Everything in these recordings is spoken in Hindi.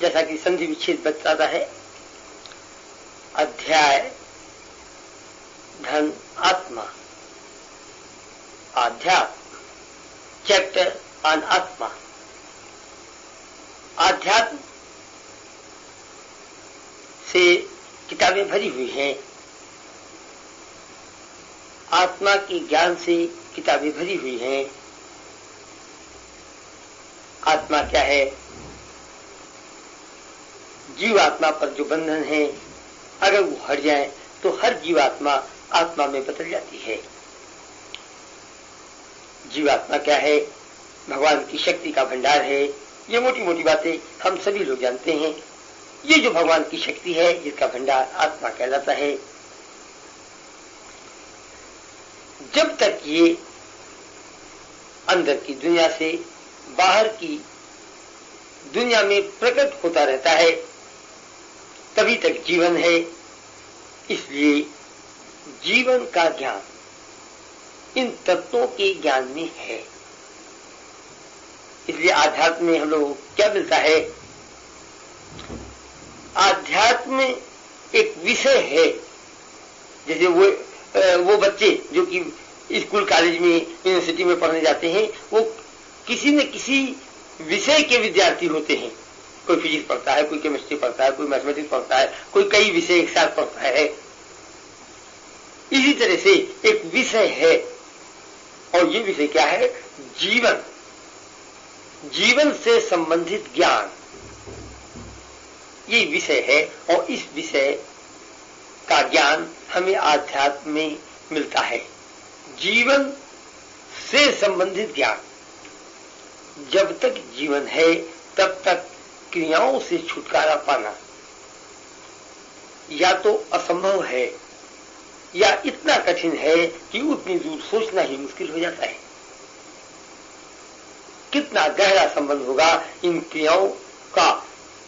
जैसा कि संधि विच्छेद बताता है, अध्याय धन आत्मा, आध्यात्म, चैप्टर ऑन आत्मा। आध्यात्म से किताबें भरी हुई हैं, आत्मा के ज्ञान से किताबें भरी हुई हैं। आत्मा क्या है? जीवात्मा पर जो बंधन है, अगर वो हट जाए तो हर जीवात्मा आत्मा में बदल जाती है। जीवात्मा क्या है? भगवान की शक्ति का भंडार है। ये मोटी मोटी बातें हम सभी लोग जानते हैं। ये जो भगवान की शक्ति है, जिसका भंडार आत्मा कहलाता है, जब तक ये अंदर की दुनिया से बाहर की दुनिया में प्रकट होता रहता है, तभी तक जीवन है। इसलिए जीवन का ज्ञान इन तत्वों के ज्ञान में है। इसलिए आध्यात्म में हम लोग क्या मिलता है? आध्यात्म एक विषय है। जैसे वो बच्चे जो कि स्कूल कॉलेज में यूनिवर्सिटी में पढ़ने जाते हैं, वो किसी न किसी विषय के विद्यार्थी होते हैं। कोई फिजिक्स पढ़ता है, कोई केमिस्ट्री पढ़ता है, कोई मैथमेटिक्स पढ़ता है, कोई कई विषय एक साथ पढ़ता है। इसी तरह से एक विषय है, और ये विषय क्या है? जीवन, जीवन से संबंधित ज्ञान, ये विषय है। और इस विषय का ज्ञान हमें आध्यात्म में मिलता है। जीवन से संबंधित ज्ञान। जब तक जीवन है तब तक क्रियाओं से छुटकारा पाना या तो असंभव है, या इतना कठिन है कि उतनी दूर सोचना ही मुश्किल हो जाता है। कितना गहरा संबंध होगा इन क्रियाओं का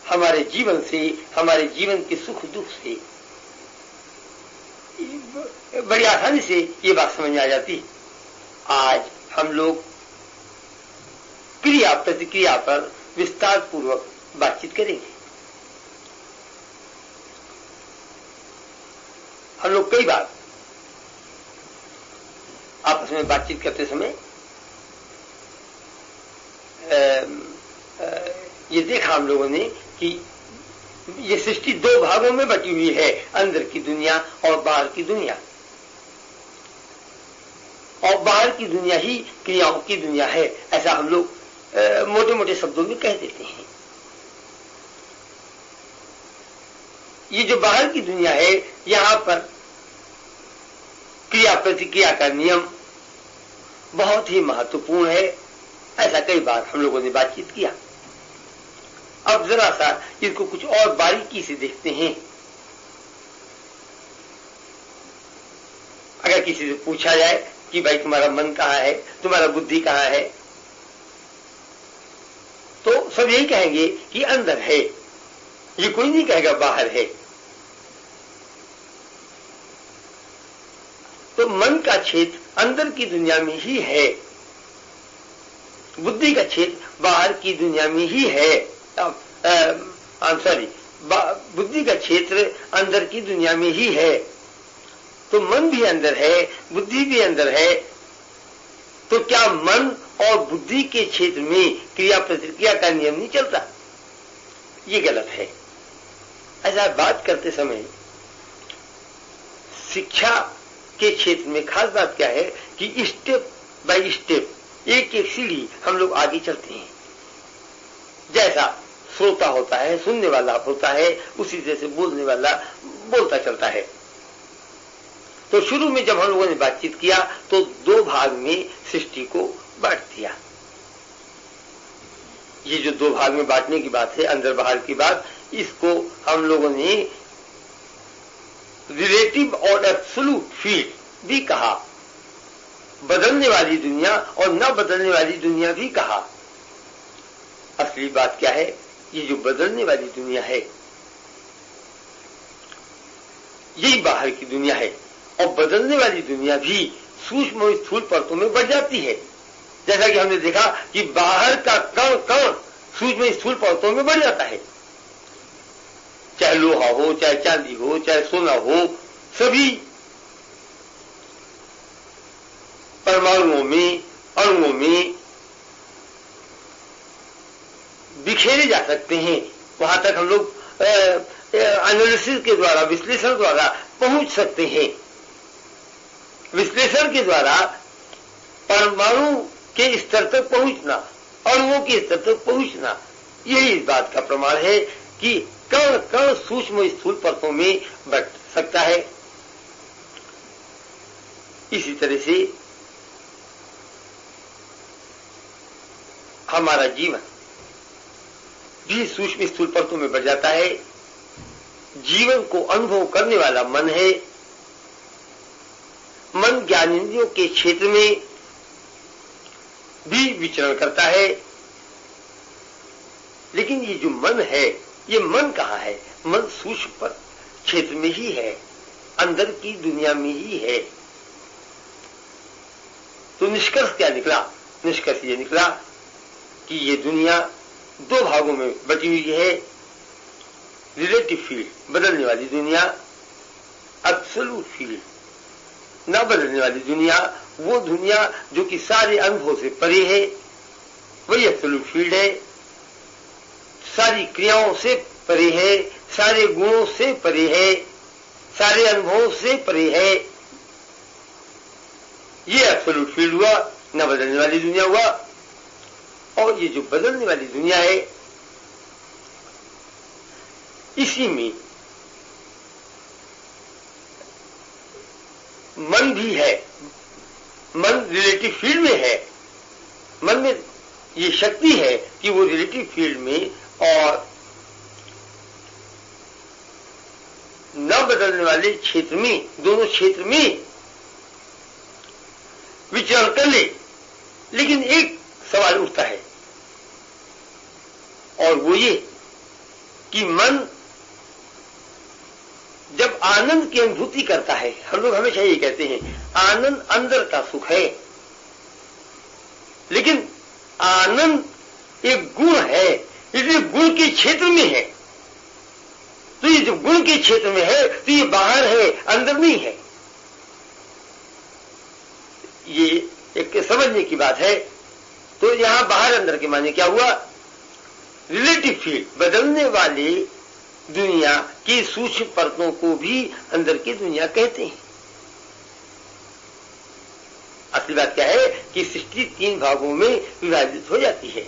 हमारे जीवन से, हमारे जीवन के सुख दुख से। बड़ी आसानी से ये बात समझ में आ जाती है। आज हम लोग क्रिया प्रतिक्रिया पर विस्तार पूर्वक बातचीत करेंगे। हम लोग कई बार आपस में बातचीत करते समय ये देखा हम लोगों ने कि ये सृष्टि दो भागों में बटी हुई है, अंदर की दुनिया और बाहर की दुनिया। और बाहर की दुनिया ही क्रियाओं की दुनिया है, ऐसा हम लोग मोटे मोटे शब्दों में कह देते हैं। ये जो बाहर की दुनिया है, यहां पर क्रिया प्रतिक्रिया का नियम बहुत ही महत्वपूर्ण है। ऐसा कई बार हम लोगों ने बातचीत किया। अब जरा सा इसको कुछ और बारीकी से देखते हैं। अगर किसी से पूछा जाए कि भाई तुम्हारा मन कहाँ है, तुम्हारा बुद्धि कहाँ है, तो सब यही कहेंगे कि अंदर है। ये कोई नहीं कहेगा बाहर है। तो मन का क्षेत्र अंदर की दुनिया में ही है, बुद्धि का क्षेत्र बाहर की दुनिया में ही है। बुद्धि का क्षेत्र अंदर की दुनिया में ही है। तो मन भी अंदर है, बुद्धि भी अंदर है। तो क्या मन और बुद्धि के क्षेत्र में क्रिया प्रतिक्रिया का नियम नहीं चलता? ये गलत है। ऐसा बात करते समय शिक्षा के क्षेत्र में खास बात क्या है कि स्टेप बाय स्टेप, एक एक सीढ़ी हम लोग आगे चलते हैं। जैसा श्रोता होता है, सुनने वाला होता है, उसी तरह से बोलने वाला बोलता चलता है। तो शुरू में जब हम लोगों ने बातचीत किया तो दो भाग में सृष्टि को बांट दिया। ये जो दो भाग में बांटने की बात है, अंदर बाहर की बात, इसको हम लोगों ने रिलेटिव और एब्सोल्यूट फील्ड भी कहा, बदलने वाली दुनिया और न बदलने वाली दुनिया भी कहा। असली बात क्या है? ये जो बदलने वाली दुनिया है, यही बाहर की दुनिया है। और बदलने वाली दुनिया भी सूक्ष्म स्थूल परतों में बढ़ जाती है। जैसा कि हमने देखा कि बाहर का कण कण सूक्ष्म स्थूल परतों में बढ़ जाता है। चाहे लोहा हो, चाहे चांदी हो, चाहे सोना हो, सभी परमाणुओं में, अणुओं में बिखेरे जा सकते हैं। वहां तक हम लोग एनालिसिस के द्वारा, विश्लेषण द्वारा पहुंच सकते हैं। विश्लेषण के द्वारा परमाणु के स्तर तक पहुंचना, अणुओं के स्तर तक पहुंचना, यही इस बात का प्रमाण है कि कण कण सूक्ष्म स्थूल परतों में बट सकता है। इसी तरह से हमारा जीवन भी सूक्ष्म स्थूल परतों में बढ़ जाता है। जीवन को अनुभव करने वाला मन है। मन ज्ञानेंद्रियों के क्षेत्र में भी विचरण करता है। लेकिन ये जो मन है, ये मन कहाँ है? मन सूक्ष्म पर क्षेत्र में ही है, अंदर की दुनिया में ही है। तो निष्कर्ष क्या निकला? निष्कर्ष ये निकला कि ये दुनिया दो भागों में बटी हुई है। रिलेटिव फील्ड, बदलने वाली दुनिया, एब्सोल्यूट फील्ड, न बदलने वाली दुनिया, वो दुनिया जो कि सारे अनुभव से परे है, वही एब्सोल्यूट फील्ड है। सारी क्रियाओं से परे है, सारे गुणों से परे है, सारे अनुभवों से परे है। ये एब्सोल्यूट फील्ड हुआ, न बदलने वाली दुनिया हुआ। और ये जो बदलने वाली दुनिया है, इसी में मन भी है। मन रिलेटिव फील्ड में है। मन में ये शक्ति है कि वो रिलेटिव फील्ड में और न बदलने वाले क्षेत्र में, दोनों क्षेत्र में विचरण कर ले। लेकिन एक सवाल उठता है, और वो ये कि मन जब आनंद की अनुभूति करता है, हम लोग हमेशा ये कहते हैं आनंद अंदर का सुख है, लेकिन आनंद एक गुण है, इसलिए गुण के क्षेत्र में है। तो ये जो गुण के क्षेत्र में है, तो ये बाहर है, अंदर नहीं है। ये एक समझने की बात है। तो यहां बाहर अंदर के माने क्या हुआ? रिलेटिव फील्ड, बदलने वाली दुनिया की सूक्ष्म परतों को भी अंदर की दुनिया कहते हैं। असली बात क्या है कि सृष्टि 3 भागों में विभाजित हो जाती है।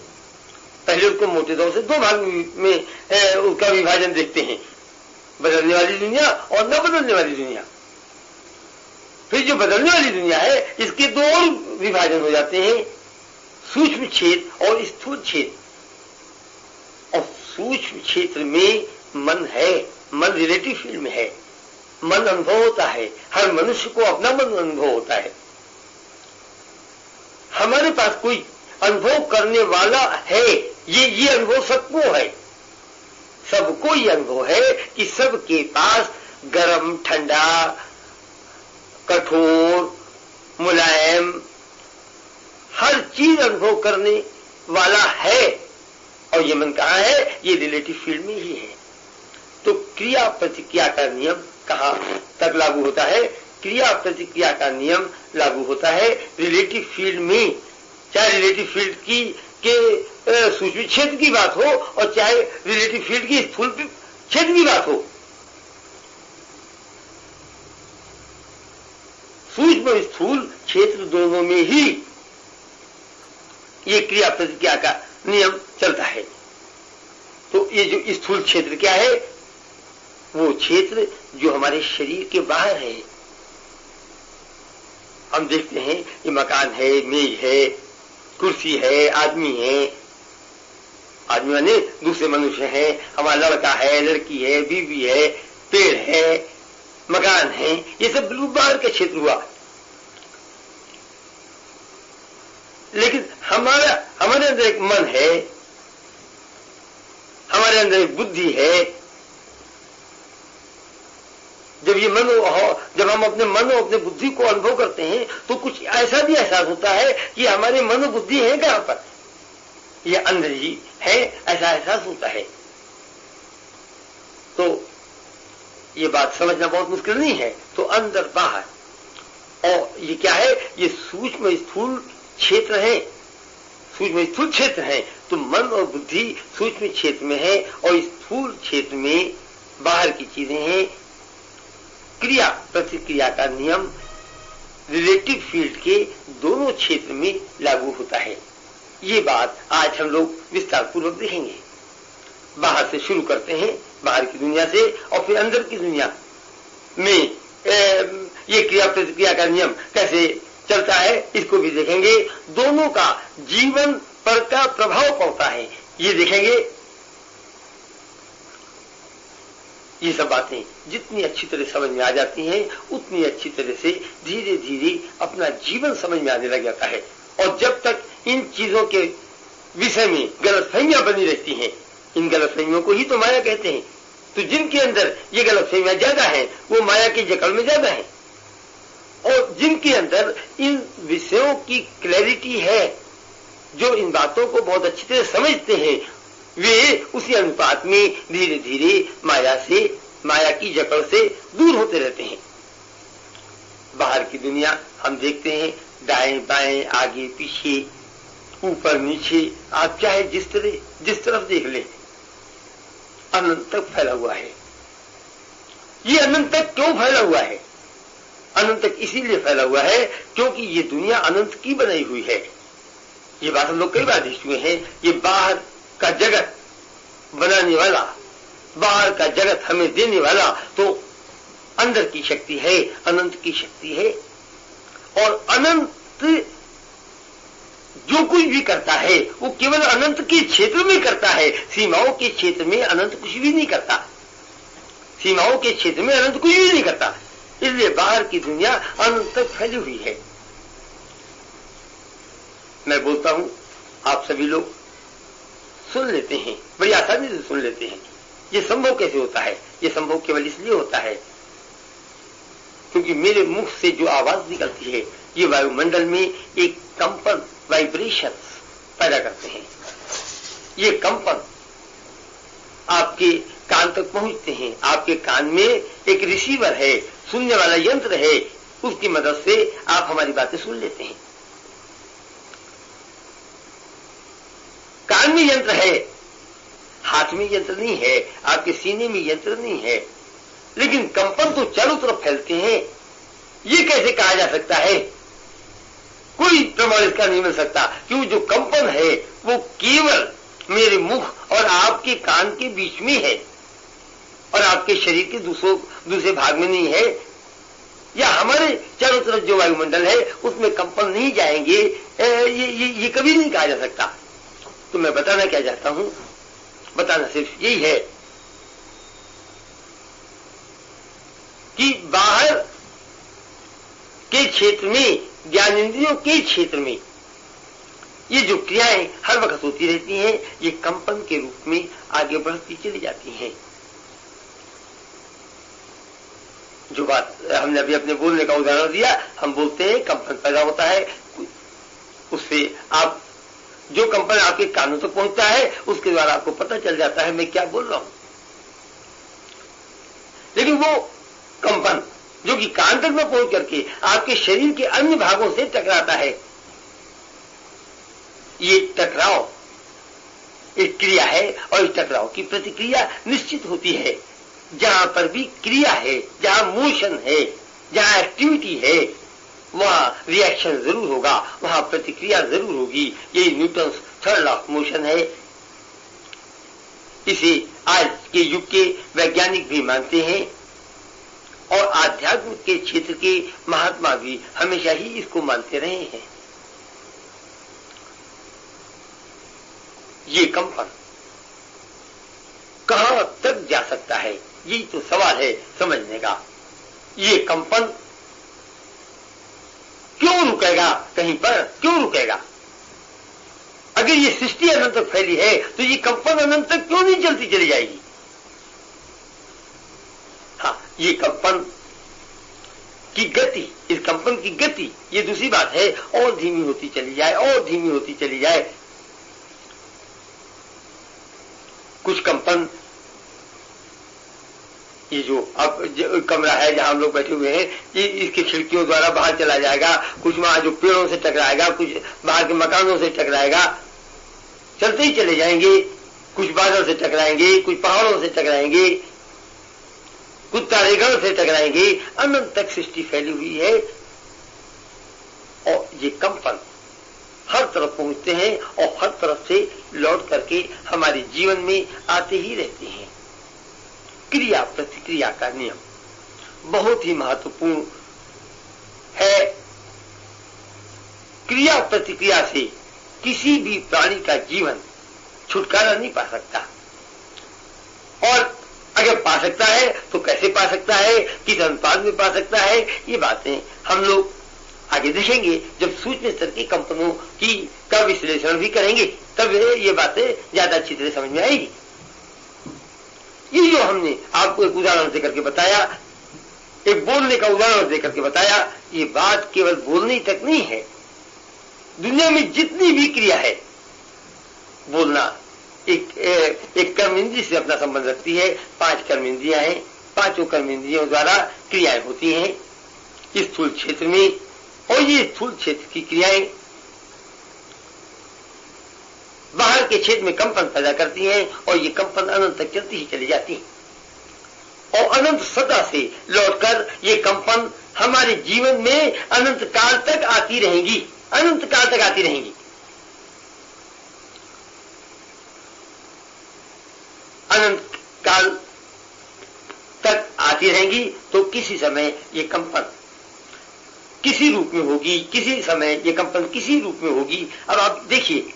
पहले उसको मोटे तौर से 2 भाग में उसका विभाजन देखते हैं, बदलने वाली दुनिया और न बदलने वाली दुनिया। फिर जो बदलने वाली दुनिया है, इसके 2 और विभाजन हो जाते हैं, सूक्ष्म क्षेत्र और स्थूल क्षेत्र। और सूक्ष्म क्षेत्र में मन है, मन रिलेटिव फील्ड में है, मन अनुभव होता है। हर मनुष्य को अपना मन अनुभव होता है। हमारे पास कोई अनुभव करने वाला है, ये अनुभव सबको है। सबको ये अनुभव है कि सबके पास गर्म, ठंडा, कठोर, मुलायम, हर चीज अनुभव करने वाला है। और ये मन कहाँ है? ये रिलेटिव फील्ड में ही है। तो क्रिया प्रतिक्रिया का नियम कहाँ तक लागू होता है? क्रिया प्रतिक्रिया का नियम लागू होता है रिलेटिव फील्ड में। चाहे रिलेटिव फील्ड की के सूक्ष्म क्षेत्र की बात हो और चाहे रिलेटिव फील्ड की स्थूल क्षेत्र की बात हो। सूक्ष्म स्थूल क्षेत्र दोनों में ही ये क्रिया प्रतिक्रिया का नियम चलता है। तो ये जो स्थूल क्षेत्र क्या है? वो क्षेत्र जो हमारे शरीर के बाहर है। हम देखते हैं ये मकान है, मेज है, कुर्सी है, आदमी है। आदमी माने दूसरे मनुष्य हैं, हमारा लड़का है, लड़की है, बीवी है, पेड़ है, मकान है। ये सब बिल्कुल बाहर का क्षेत्र हुआ। लेकिन हमारे अंदर एक मन है, हमारे अंदर एक बुद्धि है। जब हम अपने मन और अपने बुद्धि को अनुभव करते हैं तो कुछ ऐसा भी एहसास होता है कि हमारे मन और बुद्धि है कहां पर? ये अंदर ही है, ऐसा एहसास होता है। तो ये बात समझना बहुत मुश्किल नहीं है। तो अंदर बाहर, और ये क्या है, ये सूक्ष्म स्थूल क्षेत्र है, सूक्ष्म स्थूल क्षेत्र है। तो मन और बुद्धि सूक्ष्म क्षेत्र में है और स्थूल क्षेत्र में बाहर की चीजें हैं। क्रिया प्रतिक्रिया का नियम रिलेटिव फील्ड के दोनों क्षेत्र में लागू होता है। ये बात आज हम लोग विस्तार पूर्वक देखेंगे। बाहर से शुरू करते हैं, बाहर की दुनिया से, और फिर अंदर की दुनिया में ये क्रिया प्रतिक्रिया का नियम कैसे चलता है, इसको भी देखेंगे। दोनों का जीवन पर का प्रभाव पड़ता है, ये देखेंगे। ये सब बातें जितनी अच्छी तरह समझ में आ जाती हैं, उतनी अच्छी तरह से धीरे धीरे अपना जीवन समझ में आने लग जाता है। और जब तक इन चीजों के विषय में गलतफहमियां बनी रहती हैं, इन गलतफहमियों को ही तो माया कहते हैं। तो जिनके अंदर ये गलतफहमियां ज्यादा हैं, वो माया की जकड़ में ज्यादा हैं। और जिनके अंदर इन विषयों की क्लैरिटी है, जो इन बातों को बहुत अच्छी तरह समझते हैं, वे उसी अनुपात में धीरे धीरे माया की जकड़ से दूर होते रहते हैं। बाहर की दुनिया हम देखते हैं, दाएं बाएं, आगे पीछे, ऊपर नीचे, आप चाहे जिस तरफ देख ले, अनंत तक फैला हुआ है। ये अनंत तक क्यों फैला हुआ है? अनंत तक इसीलिए फैला हुआ है क्योंकि ये दुनिया अनंत की बनाई हुई है। ये बात हम लोग कई बार देख चुके हैं। ये बाहर का जगत बनाने वाला, बाहर का जगत हमें देने वाला तो अंदर की शक्ति है, अनंत की शक्ति है। और अनंत जो कुछ भी करता है वो केवल अनंत के क्षेत्र में करता है, सीमाओं के क्षेत्र में अनंत कुछ भी नहीं करता। सीमाओं के क्षेत्र में अनंत कुछ भी नहीं करता। इसलिए बाहर की दुनिया अनंत तक फैली हुई है। मैं बोलता हूं, आप सभी लोग सुन लेते हैं, बड़ी आसानी से सुन लेते हैं। ये संभव कैसे होता है? ये संभव केवल इसलिए होता है क्योंकि मेरे मुख से जो आवाज निकलती है, ये वायुमंडल में एक कंपन, वाइब्रेशंस पैदा करते हैं। ये कंपन आपके कान तक पहुंचते हैं। आपके कान में एक रिसीवर है, सुनने वाला यंत्र है, उसकी मदद से आप हमारी बातें सुन लेते हैं। कान में यंत्र है, हाथ में यंत्र नहीं है, आपके सीने में यंत्र नहीं है, लेकिन कंपन तो चारों तरफ फैलते हैं। ये कैसे कहा जा सकता है? कोई प्रमाण इसका नहीं मिल सकता, क्योंकि जो कंपन है वो केवल मेरे मुख और आपके कान के बीच में है और आपके शरीर के दूसरे भाग में नहीं है, या हमारे चारों तरफ जो वायुमंडल है उसमें कंपन नहीं जाएंगे। ये कभी नहीं कहा जा सकता। तो मैं बताना क्या चाहता हूं, बताना सिर्फ यही है कि बाहर के क्षेत्र में, ज्ञानेंद्रियों के क्षेत्र में ये जो क्रियाएं हर वक्त होती रहती हैं, ये कंपन के रूप में आगे बढ़ती चली जाती हैं। जो बात हमने अभी अपने बोलने का उदाहरण दिया, हम बोलते हैं कंपन पैदा होता है, उससे आप जो कंपन आपके कानों तक पहुंचता है उसके द्वारा आपको पता चल जाता है मैं क्या बोल रहा हूं। लेकिन वो कंपन जो कि कान तक में पहुंच करके आपके शरीर के अन्य भागों से टकराता है, ये टकराव एक क्रिया है और इस टकराव की प्रतिक्रिया निश्चित होती है। जहां पर भी क्रिया है, जहां मोशन है, जहां एक्टिविटी है, वहां रिएक्शन जरूर होगा, वहां प्रतिक्रिया जरूर होगी। ये Newton third law of motion है। इसे आज के युग के वैज्ञानिक भी मानते हैं और आध्यात्म के क्षेत्र के महात्मा भी हमेशा ही इसको मानते रहे हैं। ये कंपन कहां तक जा सकता है, यही तो सवाल है समझने का। ये कंपन क्यों रुकेगा? कहीं पर क्यों रुकेगा? अगर ये सृष्टि अनंत तक फैली है तो ये कंपन अनंत तक क्यों नहीं चलती चली जाएगी? हाँ, ये कंपन की गति, इस कंपन की गति, ये दूसरी बात है, और धीमी होती चली जाए, और धीमी होती चली जाए। कुछ कंपन ये जो अब कमरा है जहां हम लोग बैठे हुए हैं, ये इसकी खिड़कियों द्वारा बाहर चला जाएगा, कुछ वहां जो पेड़ों से टकराएगा, कुछ बाहर के मकानों से टकराएगा, चलते ही चले जाएंगे, कुछ बादल से टकराएंगे, कुछ पहाड़ों से टकराएंगे, कुछ तारेगण से टकराएंगे, अनंत तक सृष्टि फैली हुई है। और ये कंपन हर तरफ पहुंचते हैं और हर तरफ से लौट करके हमारे जीवन में आते ही रहते हैं। क्रिया प्रतिक्रिया का नियम बहुत ही महत्वपूर्ण है। क्रिया प्रतिक्रिया से किसी भी प्राणी का जीवन छुटकारा नहीं पा सकता, और अगर पा सकता है तो कैसे पा सकता है, किस अनुपात में पा सकता है, ये बातें हम लोग आगे देखेंगे। जब सूक्ष्म स्तर के कंपनों का विश्लेषण भी करेंगे तब ये बातें ज्यादा अच्छी तरह समझ में आएगी। ये जो हमने आपको एक उदाहरण देकर के बताया, एक बोलने का उदाहरण देकर के बताया, ये बात केवल बोलने तक नहीं है। दुनिया में जितनी भी क्रिया है, बोलना एक कर्म इंद्रिय से अपना संबंध रखती है। 5 कर्म इंद्रियां हैं, 5 कर्म इंद्रियों द्वारा क्रियाएं होती हैं इस स्थूल क्षेत्र में, और ये स्थूल क्षेत्र की क्रियाएं बाहर के क्षेत्र में कंपन पैदा करती हैं, और ये कंपन अनंत तक चलती ही चली जाती है, और अनंत सदा से लौटकर ये कंपन हमारे जीवन में अनंत काल तक आती रहेंगी, अनंत काल तक आती रहेंगी। अनंत काल तक आती रहेंगी तो किसी समय ये कंपन किसी रूप में होगी, किसी समय ये कंपन किसी रूप में होगी। अब आप देखिए,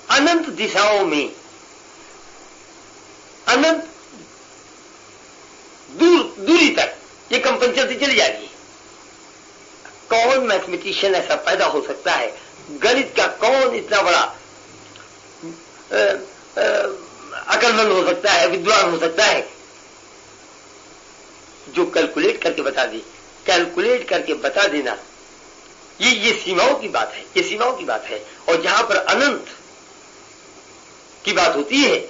अनंत दिशाओं में अनंत दूरी तक ये कंपन चलती चली जाएगी। कौन मैथमेटिशियन ऐसा पैदा हो सकता है, गणित का कौन इतना बड़ा अकलमंद हो सकता है, विद्वान हो सकता है, जो कैलकुलेट करके बता दे। कैलकुलेट करके बता देना, ये सीमाओं की बात है, ये सीमाओं की बात है। और जहां पर अनंत की बात होती है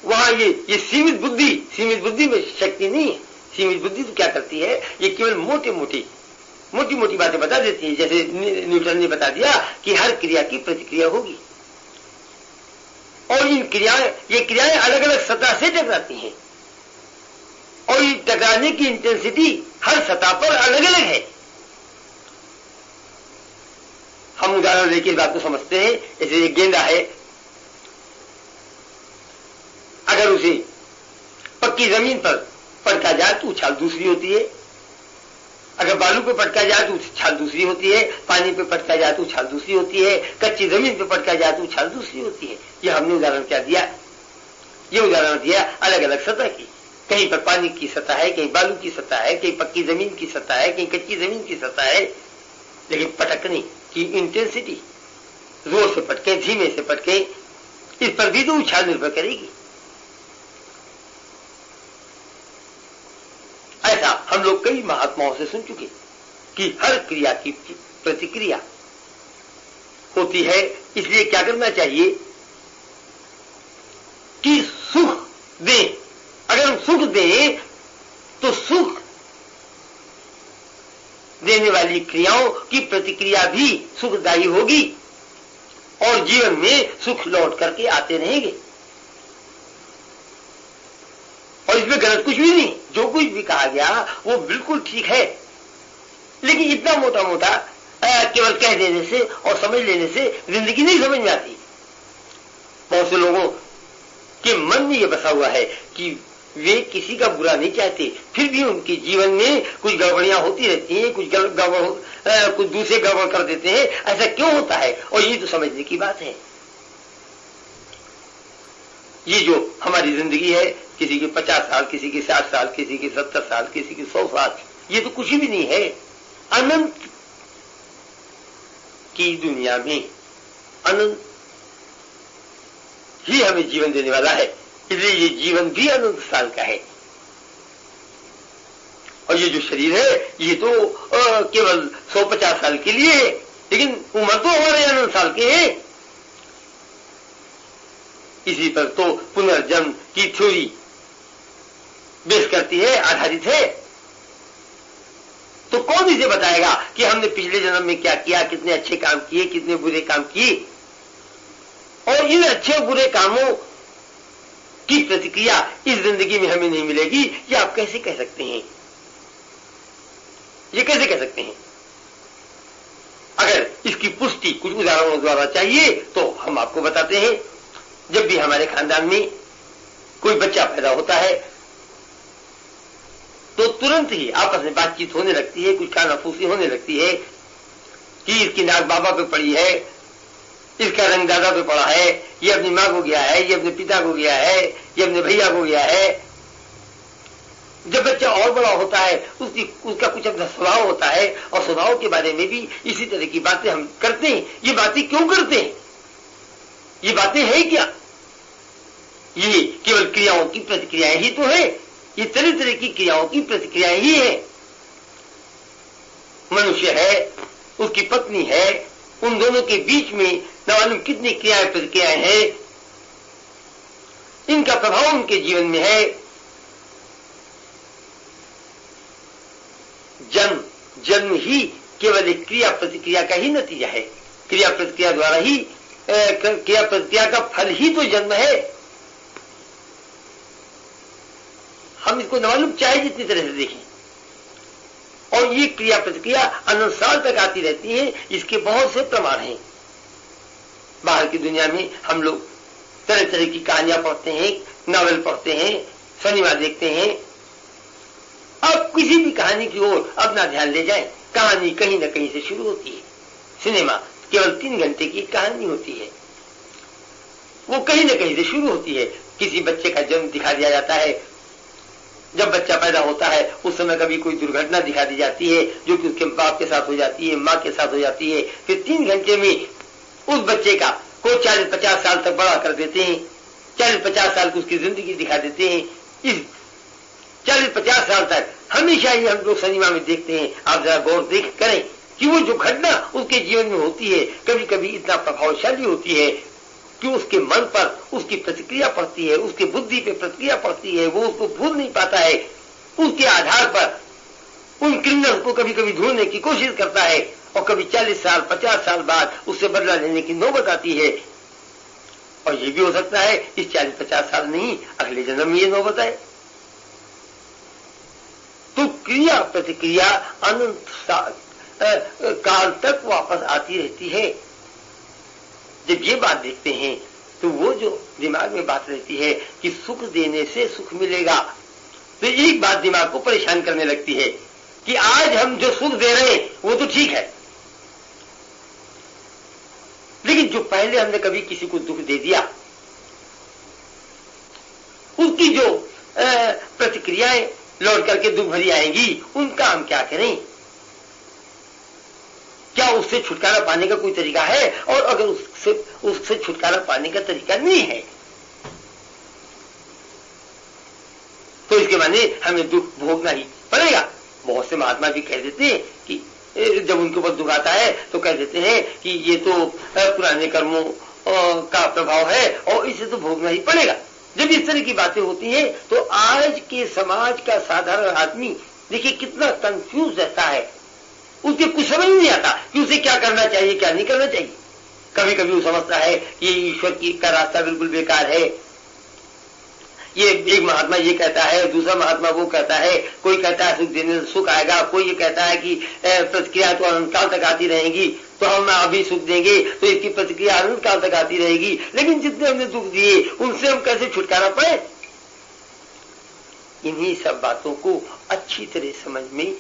वहां ये सीमित बुद्धि में शक्ति नहीं है। सीमित बुद्धि तो क्या करती है, ये केवल मोटी मोटी बातें बता देती है। जैसे न्यूटन ने बता दिया कि हर क्रिया की प्रतिक्रिया होगी, और ये क्रियाएं अलग अलग सतह से टकराती हैं, और ये टकराने की इंटेंसिटी हर सतह पर अलग अलग है। हम उदाहरण लेके इस बात को समझते हैं। जैसे एक गेंदा है, अगर उसे पक्की जमीन पर पटका जाए तो उछाल दूसरी होती है, अगर बालू पे पटका जाए तो उछाल दूसरी होती है, पानी पे पटका जाए तो उछाल दूसरी होती है, कच्ची जमीन पे पटका जाए तो उछाल दूसरी होती है। ये हमने उदाहरण क्या दिया, ये उदाहरण दिया अलग अलग सतह की। कहीं पर पानी की सतह है, कहीं बालू की सतह है, कहीं पक्की जमीन की सतह है, कहीं कच्ची जमीन की सतह है, लेकिन पटकने की इंटेंसिटी, जोर से पटके धीमे से पटके, इस पर भी तो उछाल निर्भर करेगी। ऐसा हम लोग कई महात्माओं से सुन चुके कि हर क्रिया की प्रतिक्रिया होती है। इसलिए क्या करना चाहिए कि सुख दें। अगर हम सुख दें तो सुख देने वाली क्रियाओं की प्रतिक्रिया भी सुखदायी होगी, और जीवन में सुख लौट करके आते रहेंगे। और इसमें गलत कुछ भी नहीं, जो कुछ भी कहा गया वो बिल्कुल ठीक है। लेकिन इतना मोटा मोटा केवल कह देने से और समझ लेने से जिंदगी नहीं समझ में आती। बहुत से लोगों के मन में ये बसा हुआ है कि वे किसी का बुरा नहीं चाहते, फिर भी उनके जीवन में कुछ गड़बड़ियां होती रहती हैं, कुछ दूसरे गड़बड़ कर देते हैं। ऐसा क्यों होता है? और ये तो समझने की बात है। ये जो हमारी जिंदगी है, किसी की 50 साल, किसी की 60 साल, किसी की 70 साल, किसी की 100 साल, ये तो कुछ भी नहीं है। अनंत की दुनिया में अनंत ही हमें जीवन देने वाला है, इसलिए ये जीवन भी अनंत साल का है। और ये जो शरीर है ये तो केवल 150 साल के लिए है, लेकिन उम्र तो हमारे अनंत साल के है। इसी पर तो पुनर्जन्म की थ्योरी बेस करती है, आधारित है। तो कौन इसे बताएगा कि हमने पिछले जन्म में क्या किया, कितने अच्छे काम किए, कितने बुरे काम किए, और इन अच्छे बुरे कामों की प्रतिक्रिया इस जिंदगी में हमें नहीं मिलेगी, ये आप कैसे कह सकते हैं? ये कैसे कह सकते हैं? अगर इसकी पुष्टि कुछ उदाहरणों द्वारा चाहिए तो हम आपको बताते हैं। जब भी हमारे खानदान में कोई बच्चा पैदा होता है तो तुरंत ही आपस में बातचीत होने लगती है, कुछ कानाफूसी होने लगती है कि इसकी नाक बाबा पे पड़ी है, इसका रंग दादा पे पड़ा है, ये अपनी माँ को गया है, ये अपने पिता को गया है, ये अपने भैया को गया है। जब बच्चा और बड़ा होता है उसका कुछ अपना स्वभाव होता है, और स्वभाव के बारे में भी इसी तरह की बातें हम करते हैं। ये बातें क्यों करते हैं? ये बातें हैं क्या? ये केवल क्रियाओं की प्रतिक्रियाएं ही तो है। ये तरह तरह की क्रियाओं की प्रतिक्रियाएं ही है। मनुष्य है, उसकी पत्नी है, उन दोनों के बीच में न मालूम कितनी क्रियाएं प्रतिक्रियाएं हैं। इनका प्रभाव उनके जीवन में है। जन्म ही केवल एक क्रिया प्रतिक्रिया का ही नतीजा है। क्रिया प्रतिक्रिया द्वारा ही क्रिया प्रतिक्रिया का फल ही तो जन्म है। हम इसको न मालूम चाहे जितनी तरह से देखें, और ये क्रिया प्रतिक्रिया अनंत साल तक आती रहती है। इसके बहुत से प्रमाण हैं। बाहर की दुनिया में हम लोग तरह तरह की कहानियां पढ़ते हैं, नावल पढ़ते हैं, सिनेमा देखते हैं। अब किसी भी कहानी की ओर अपना ध्यान ले जाएं, कहानी कहीं न कहीं से शुरू होती है। सिनेमा केवल 3 घंटे की कहानी होती है, वो कहीं न कहीं से शुरू होती है। किसी बच्चे का जन्म दिखा दिया जाता है। जब बच्चा पैदा होता है उस समय कभी कोई दुर्घटना दिखा दी जाती है जो कि उसके बाप के साथ हो जाती है, माँ के साथ हो जाती है। फिर 3 घंटे में उस बच्चे का को 40-50 साल तक बड़ा कर देते हैं। 40-50 साल की उसकी जिंदगी दिखा देते हैं। इस 40-50 साल तक हमेशा ही हम लोग सिनेमा में देखते हैं। आप जरा गौर देख करें कि वो जो घटना उसके जीवन में होती है कभी कभी इतना प्रभावशाली होती है कि उसके मन पर उसकी प्रतिक्रिया पड़ती है, उसकी बुद्धि पे प्रतिक्रिया पड़ती है। वो उसको भूल नहीं पाता है। उसके आधार पर उन क्रिमिनल को कभी कभी ढूंढने की कोशिश करता है, और कभी 40 साल 50 साल बाद उससे बदला लेने की नौबत आती है। और ये भी हो सकता है इस 40-50 साल नहीं, अगले जन्म में ये नौबत आए। तो क्रिया प्रतिक्रिया अनंत काल तक वापस आती रहती है। जब ये बात देखते हैं तो वो जो दिमाग में बात रहती है कि सुख देने से सुख मिलेगा, तो एक बात दिमाग को परेशान करने लगती है कि आज हम जो सुख दे रहे हैं वो तो ठीक है, लेकिन जो पहले हमने कभी किसी को दुख दे दिया उसकी जो प्रतिक्रियाएं लौट करके दुख भरी आएंगी, उनका हम क्या करें? क्या उससे छुटकारा पाने का कोई तरीका है? और अगर उससे छुटकारा पाने का तरीका नहीं है तो इसके माने हमें दुख भोगना ही पड़ेगा। बहुत से महात्मा भी कह देते हैं कि जब उनके ऊपर दुख आता है तो कह देते हैं कि ये तो पुराने कर्मों का प्रभाव है और इसे तो भोगना ही पड़ेगा। जब इस तरह की बातें होती हैं तो आज के समाज का साधारण आदमी देखिए कितना कंफ्यूज रहता है। उसके कुछ समझ नहीं आता कि उसे क्या करना चाहिए, क्या नहीं करना चाहिए। कभी कभी वो समझता है कि ईश्वर का रास्ता बिल्कुल बेकार है। ये एक महात्मा ये कहता है, दूसरा महात्मा वो कहता है। कोई कहता है सुख देने से सुख आएगा, कोई ये कहता है कि प्रतिक्रिया तो अनंत काल तक आती रहेगी, तो हम अभी सुख देंगे तो इसकी प्रतिक्रिया अनंत काल तक आती रहेगी। लेकिन जितने हमने दुख दिए उनसे हम कैसे छुटकारा पाए? इन्हीं सब बातों को अच्छी तरह समझ में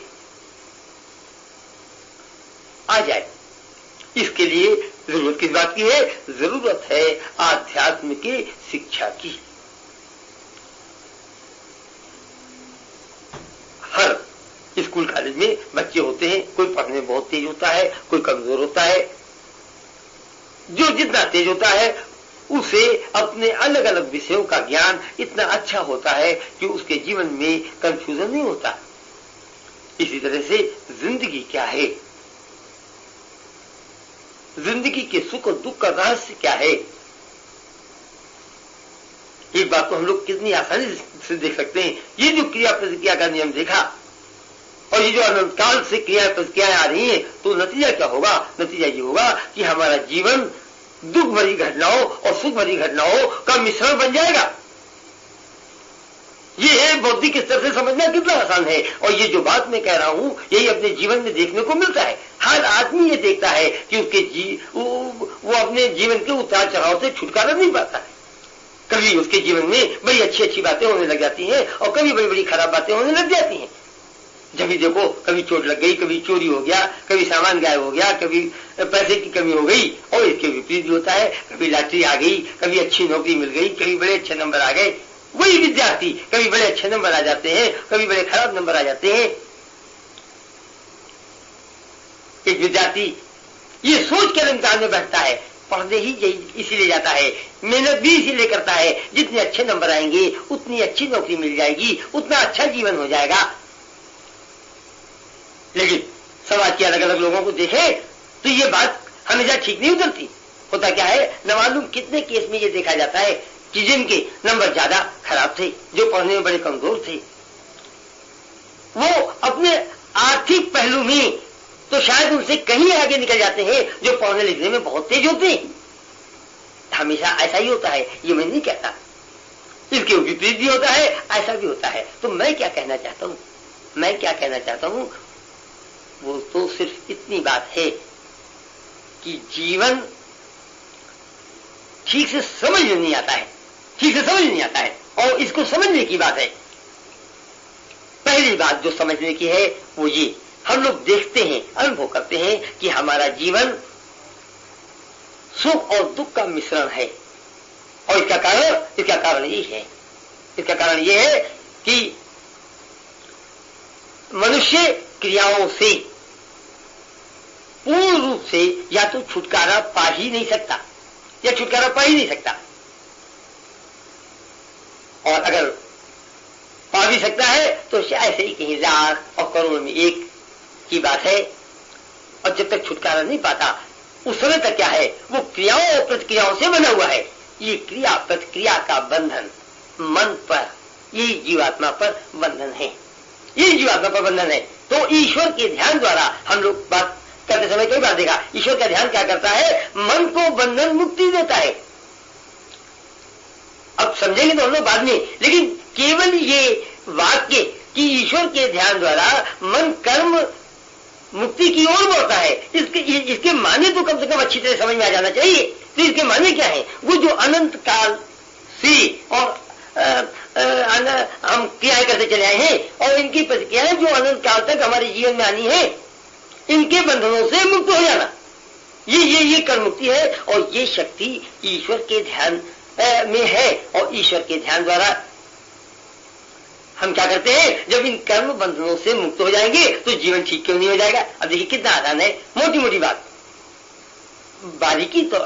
आ जाए, इसके लिए जरूरत किस बात की है? जरूरत है आध्यात्म की शिक्षा की। हर स्कूल कॉलेज में बच्चे होते हैं, कोई पढ़ने में बहुत तेज होता है, कोई कमजोर होता है। जो जितना तेज होता है उसे अपने अलग अलग विषयों का ज्ञान इतना अच्छा होता है कि उसके जीवन में कंफ्यूजन नहीं होता। इसी तरह से जिंदगी क्या है, जिंदगी के सुख और दुख का रहस्य क्या है, एक बात तो हम लोग कितनी आसानी से से देख सकते हैं। ये जो क्रिया प्रतिक्रिया का नियम देखा और ये जो अनंत काल से क्रिया प्रतिक्रियाएं आ रही हैं, तो नतीजा क्या होगा? नतीजा ये होगा कि हमारा जीवन दुख भरी घटनाओं और सुख भरी घटनाओं का मिश्रण बन जाएगा। ये है बौद्धिक स्तर से समझना कितना आसान है। और ये जो बात मैं कह रहा हूं, यही अपने जीवन में देखने को मिलता है। हर आदमी ये देखता है कि उसके वो अपने जीवन के उतार चढ़ाव से छुटकारा नहीं पाता है। कभी उसके जीवन में बड़ी अच्छी अच्छी बातें होने लग जाती हैं और कभी बड़ी बड़ी खराब बातें होने लग जाती हैं। जब भी देखो, कभी चोट लग गई, कभी चोरी हो गया, कभी सामान गायब हो गया, कभी पैसे की कमी हो गई, और इसके विपरीत भी होता है। कभी लॉटरी आ गई, कभी अच्छी नौकरी मिल गई, कभी बड़े अच्छे नंबर आ गए। वही विद्यार्थी कभी बड़े अच्छे नंबर आ जाते हैं, कभी बड़े खराब नंबर आ जाते हैं। एक विद्यार्थी ये सोच कर इम्तिहान में बैठता है, पढ़ने ही इसीलिए जाता है, मेहनत भी इसीलिए करता है, जितने अच्छे नंबर आएंगे उतनी अच्छी नौकरी मिल जाएगी, उतना अच्छा जीवन हो जाएगा। लेकिन समाज के अलग अलग लोगों को देखे तो ये बात हमेशा ठीक नहीं उतरती। होता क्या है, न मालूम कितने केस में ये देखा जाता है कि जिनके नंबर ज्यादा खराब थे, जो पढ़ने में बड़े कमजोर थे, वो अपने आर्थिक पहलू में तो शायद उनसे कहीं आगे निकल जाते हैं जो पढ़ने लिखने में बहुत तेज होते हैं। हमेशा ऐसा ही होता है, ये मैं नहीं कहता। इसके विपरीत भी होता है, ऐसा भी होता है। तो मैं क्या कहना चाहता हूं, मैं क्या कहना चाहता हूं, वो तो सिर्फ इतनी बात है कि जीवन ठीक से समझ नहीं आता है, ठीक से समझ नहीं आता है। और इसको समझने की बात है। पहली बात जो समझने की है वो ये, हम लोग देखते हैं, अनुभव करते हैं कि हमारा जीवन सुख और दुख का मिश्रण है। और इसका कारण ये है, इसका कारण ये है कि मनुष्य क्रियाओं से पूर्ण रूप से या तो छुटकारा पा ही नहीं सकता, या छुटकारा पा ही नहीं सकता। और अगर पा भी सकता है तो ऐसे ही कहीं 1000 और करोड़ में 1 की बात है। और जब तक छुटकारा नहीं पाता उस समय तक क्या है, वो क्रियाओं और प्रतिक्रियाओं से बना हुआ है। ये क्रिया प्रतिक्रिया का बंधन मन पर, ये जीवात्मा पर बंधन है, ये जीवात्मा पर बंधन है। तो ईश्वर के ध्यान द्वारा हम लोग बात करते समय कई बार देखा, ईश्वर का ध्यान क्या करता है, मन को बंधन मुक्ति देता है। अब समझेंगे तो हम लोग बाद में, लेकिन केवल ये वाक्य कि ईश्वर के ध्यान द्वारा मन कर्म मुक्ति की ओर बढ़ता है, इसके माने तो कम से कम अच्छी तरह समझ में आ जाना चाहिए। तो इसके माने क्या है, वो जो अनंत काल से और हम क्रियाएं करते चले आए हैं और इनकी प्रतिक्रियाएं जो अनंत काल तक हमारे जीवन में आनी है, इनके बंधनों से मुक्त हो जाना, ये कर्म मुक्ति है। और ये शक्ति ईश्वर के ध्यान में है। और ईश्वर के ध्यान द्वारा हम क्या करते हैं, जब इन कर्म बंधनों से मुक्त हो जाएंगे तो जीवन ठीक क्यों नहीं हो जाएगा। अब देखिए कितना आसान है, मोटी मोटी बात, बारीकी तो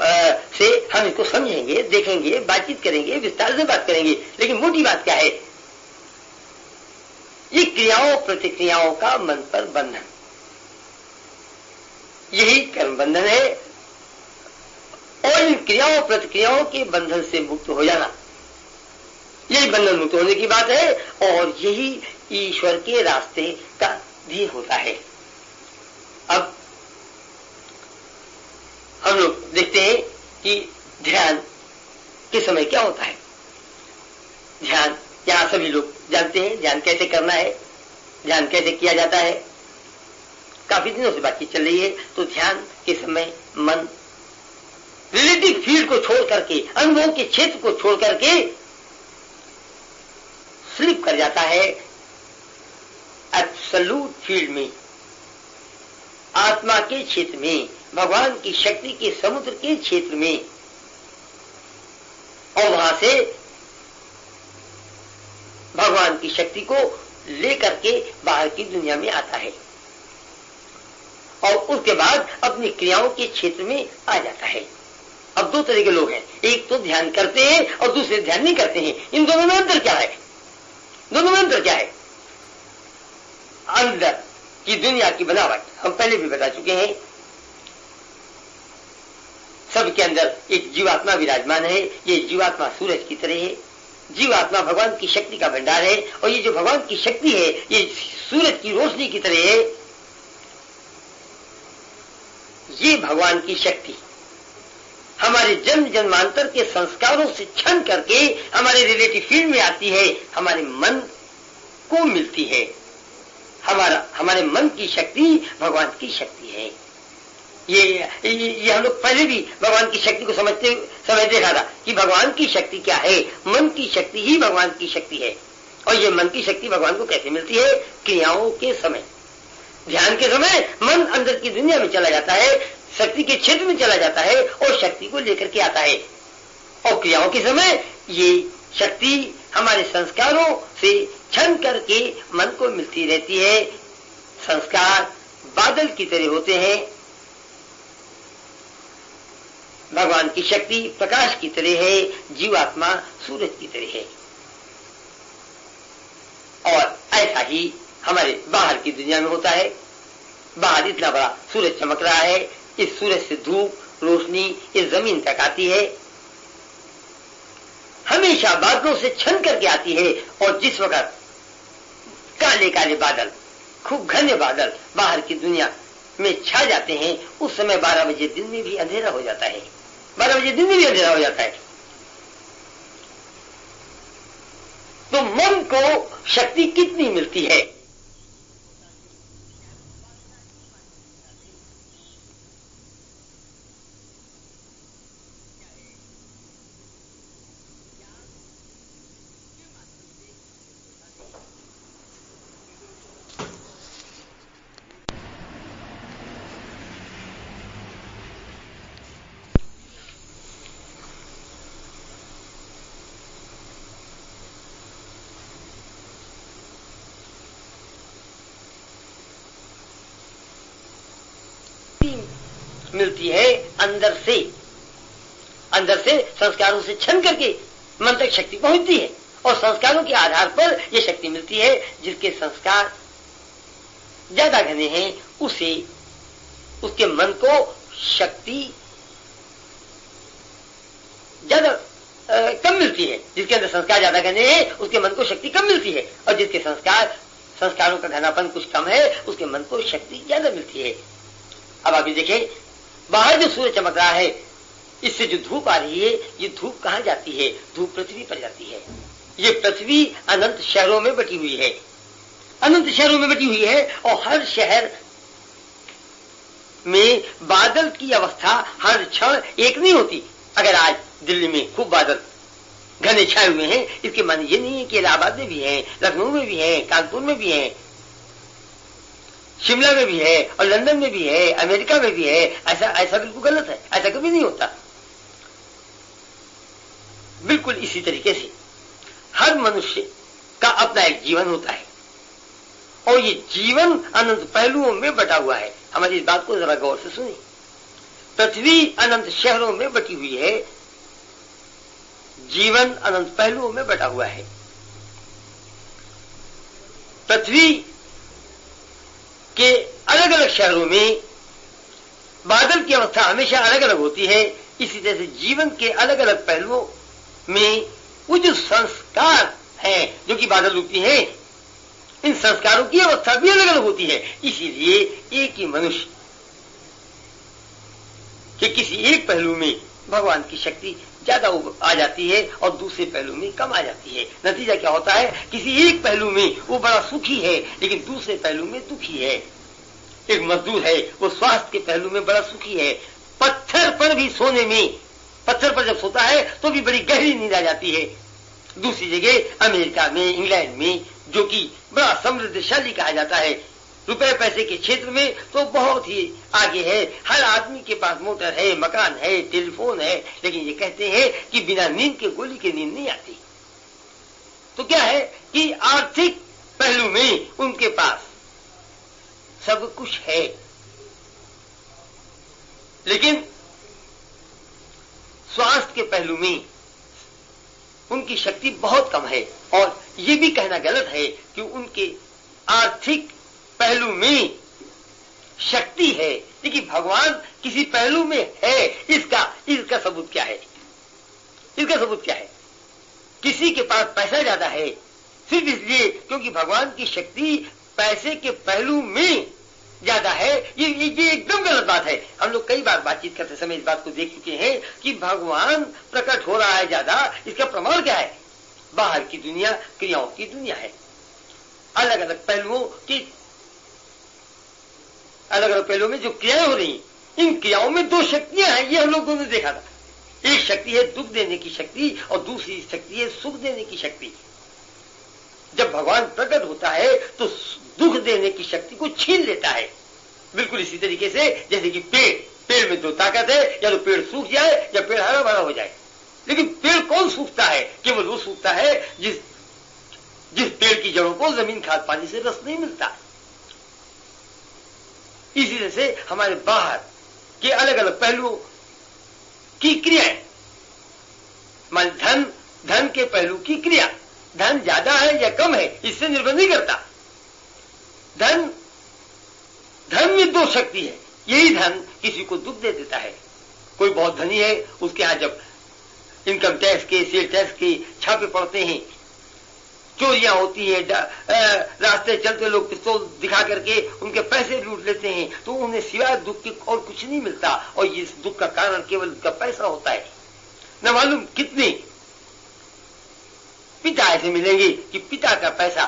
से हम इसको समझेंगे, देखेंगे, बातचीत करेंगे, विस्तार से बात करेंगे। लेकिन मोटी बात क्या है, ये क्रियाओं प्रतिक्रियाओं का मन पर बंधन, यही कर्म बंधन है। और इन क्रियाओं प्रतिक्रियाओं के बंधन से मुक्त हो जाना, यही बंधन मुक्त होने की बात है। और यही ईश्वर के रास्ते का भी होता है। अब हम लोग देखते हैं कि ध्यान के समय क्या होता है। ध्यान यहां सभी लोग जानते हैं, ध्यान कैसे करना है, ध्यान कैसे किया जाता है। काफी दिनों से बातचीत चल रही है। तो ध्यान के समय मन रिलेटिव फील्ड को छोड़ करके, अनुभव के क्षेत्र को छोड़ करके स्लिप कर जाता है एब्सोल्यूट फील्ड में, आत्मा के क्षेत्र में, भगवान की शक्ति के समुद्र के क्षेत्र में। और वहां से भगवान की शक्ति को लेकर के बाहर की दुनिया में आता है। और उसके बाद अपनी क्रियाओं के क्षेत्र में आ जाता है। अब दो तरह के लोग हैं, एक तो ध्यान करते हैं और दूसरे ध्यान नहीं करते हैं। इन दोनों में अंतर क्या है, दोनों में अंतर क्या है। अंदर की दुनिया की बनावट हम पहले भी बता चुके हैं। सबके अंदर एक जीवात्मा विराजमान है। ये जीवात्मा सूरज की तरह है, जीवात्मा भगवान की शक्ति का भंडार है, और ये जो भगवान की शक्ति है ये सूरज की रोशनी की तरह है। ये भगवान की शक्ति हमारे जन्म जन्मांतर के संस्कारों से छन करके हमारे रिलेटिव फील्ड में आती है, हमारे मन को मिलती है। हमारे मन की शक्ति भगवान की शक्ति है। ये हम लोग पहले भी भगवान की शक्ति को समझते समय देखा था कि भगवान की शक्ति क्या है। मन की शक्ति ही भगवान की शक्ति है। और ये मन की शक्ति भगवान को कैसे मिलती है? क्रियाओं के समय, ध्यान के समय मन अंदर की दुनिया में चला जाता है, शक्ति के क्षेत्र में चला जाता है और शक्ति को लेकर के आता है। और क्रियाओं के समय ये शक्ति हमारे संस्कारों से छन करके मन को मिलती रहती है। संस्कार बादल की तरह होते हैं, भगवान की शक्ति प्रकाश की तरह है, जीवात्मा सूरज की तरह है। और ऐसा ही हमारे बाहर की दुनिया में होता है। बाहर इतना बड़ा सूरज चमक रहा है, इस सूरज से धूप रोशनी इस जमीन तक आती है, हमेशा बादलों से छन करके आती है। और जिस वक्त काले काले बादल, खूब घने बादल बाहर की दुनिया में छा जाते हैं, उस समय 12 बजे दिन में भी अंधेरा हो जाता है। 12 बजे दिन में भी अंधेरा हो जाता है। तो मन को शक्ति कितनी मिलती है? मिलती है अंदर से संस्कारों से छन करके मन तक शक्ति पहुंचती है। और संस्कारों के आधार पर यह शक्ति मिलती है। जिसके संस्कार ज्यादा घने हैं उसके मन को शक्ति ज्यादा कम मिलती है। जिसके अंदर संस्कार ज्यादा घने हैं उसके मन को शक्ति कम मिलती है। और जिसके संस्कारों का घनापन कुछ कम है उसके मन को शक्ति ज्यादा मिलती है। अब आप ये देखें, बाहर जो सूरज चमक रहा है, इससे जो धूप आ रही है, ये धूप कहां जाती है? धूप पृथ्वी पर जाती है। ये पृथ्वी अनंत शहरों में बटी हुई है, अनंत शहरों में बटी हुई है। और हर शहर में बादल की अवस्था हर क्षण एक नहीं होती। अगर आज दिल्ली में खूब बादल घने छाए हुए हैं, इसके माने ये नहीं है कि इलाहाबाद में भी है, लखनऊ में भी है, कानपुर में भी है, शिमला में भी है और लंदन में भी है, अमेरिका में भी है। ऐसा बिल्कुल गलत है, ऐसा कभी नहीं होता। बिल्कुल इसी तरीके से हर मनुष्य का अपना एक जीवन होता है और ये जीवन अनंत पहलुओं में बटा हुआ है। हमारी इस बात को जरा गौर से सुनिए। पृथ्वी अनंत शहरों में बटी हुई है, जीवन अनंत पहलुओं में बटा हुआ है। पृथ्वी के अलग अलग शहरों में बादल की अवस्था हमेशा अलग अलग होती है। इसी तरह से जीवन के अलग अलग पहलुओं में वो जो संस्कार हैं जो कि बादल रूपी हैं, इन संस्कारों की अवस्था भी अलग अलग होती है। इसीलिए एक ही मनुष्य के किसी एक पहलू में भगवान की शक्ति ज्यादा आ जाती है और दूसरे पहलू में कम आ जाती है। नतीजा क्या होता है? किसी एक पहलू में वो बड़ा सुखी है लेकिन दूसरे पहलू में दुखी है। एक मजदूर है, वो स्वास्थ्य के पहलू में बड़ा सुखी है, पत्थर पर भी सोने में, पत्थर पर जब सोता है तो भी बड़ी गहरी नींद आ जाती है। दूसरी जगह अमेरिका में, इंग्लैंड में, जो कि बड़ा समृद्धशाली कहा जाता है, रुपए पैसे के क्षेत्र में तो बहुत ही आगे है, हर आदमी के पास मोटर है, मकान है, टेलीफोन है, लेकिन ये कहते हैं कि बिना नींद के गोली की नींद नहीं आती। तो क्या है कि आर्थिक पहलू में उनके पास सब कुछ है, लेकिन स्वास्थ्य के पहलू में उनकी शक्ति बहुत कम है। और ये भी कहना गलत है कि उनके आर्थिक पहलू में शक्ति है, लेकिन भगवान किसी पहलू में है। इसका सबूत क्या है? इसका सबूत क्या है? किसी के पास पैसा ज्यादा है सिर्फ इसलिए क्योंकि भगवान की शक्ति पैसे के पहलू में ज्यादा है, ये एकदम गलत बात है। हम लोग कई बार बातचीत करते समय इस बात को देख चुके हैं कि भगवान प्रकट हो रहा है ज्यादा, इसका प्रमाण क्या है? बाहर की दुनिया क्रियाओं की दुनिया है, अलग अलग पहलुओं में जो क्रियाएं हो रही, इन क्रियाओं में दो शक्तियां हैं, ये हम लोगों ने देखा था। एक शक्ति है दुख देने की शक्ति और दूसरी शक्ति है सुख देने की शक्ति। जब भगवान प्रकट होता है तो दुख देने की शक्ति को छीन लेता है, बिल्कुल इसी तरीके से जैसे कि पेड़ में दो ताकत है, या तो पेड़ सूख जाए या पेड़ हरा भरा हो जाए। लेकिन पेड़ कौन सूखता है? केवल वो सूखता है जिस पेड़ की जड़ों को जमीन खाद पानी से रस नहीं मिलता। इसी तरह से हमारे बाहर के अलग अलग पहलुओं की क्रियाएं, मान धन के पहलू की क्रिया, धन ज्यादा है या कम है इससे निर्भर नहीं करता। धन में दो शक्ति है, यही धन किसी को दुख दे देता है। कोई बहुत धनी है, उसके यहां जब इनकम टैक्स के सेल टैक्स के छापे पड़ते हैं, चोरियां होती हैं, रास्ते चलते लोग पिस्तौल दिखा करके उनके पैसे लूट लेते हैं, तो उन्हें सिवाय दुख के और कुछ नहीं मिलता, और इस दुख का कारण केवल उनका पैसा होता है। न मालूम कितने पिता ऐसे मिलेंगे कि पिता का पैसा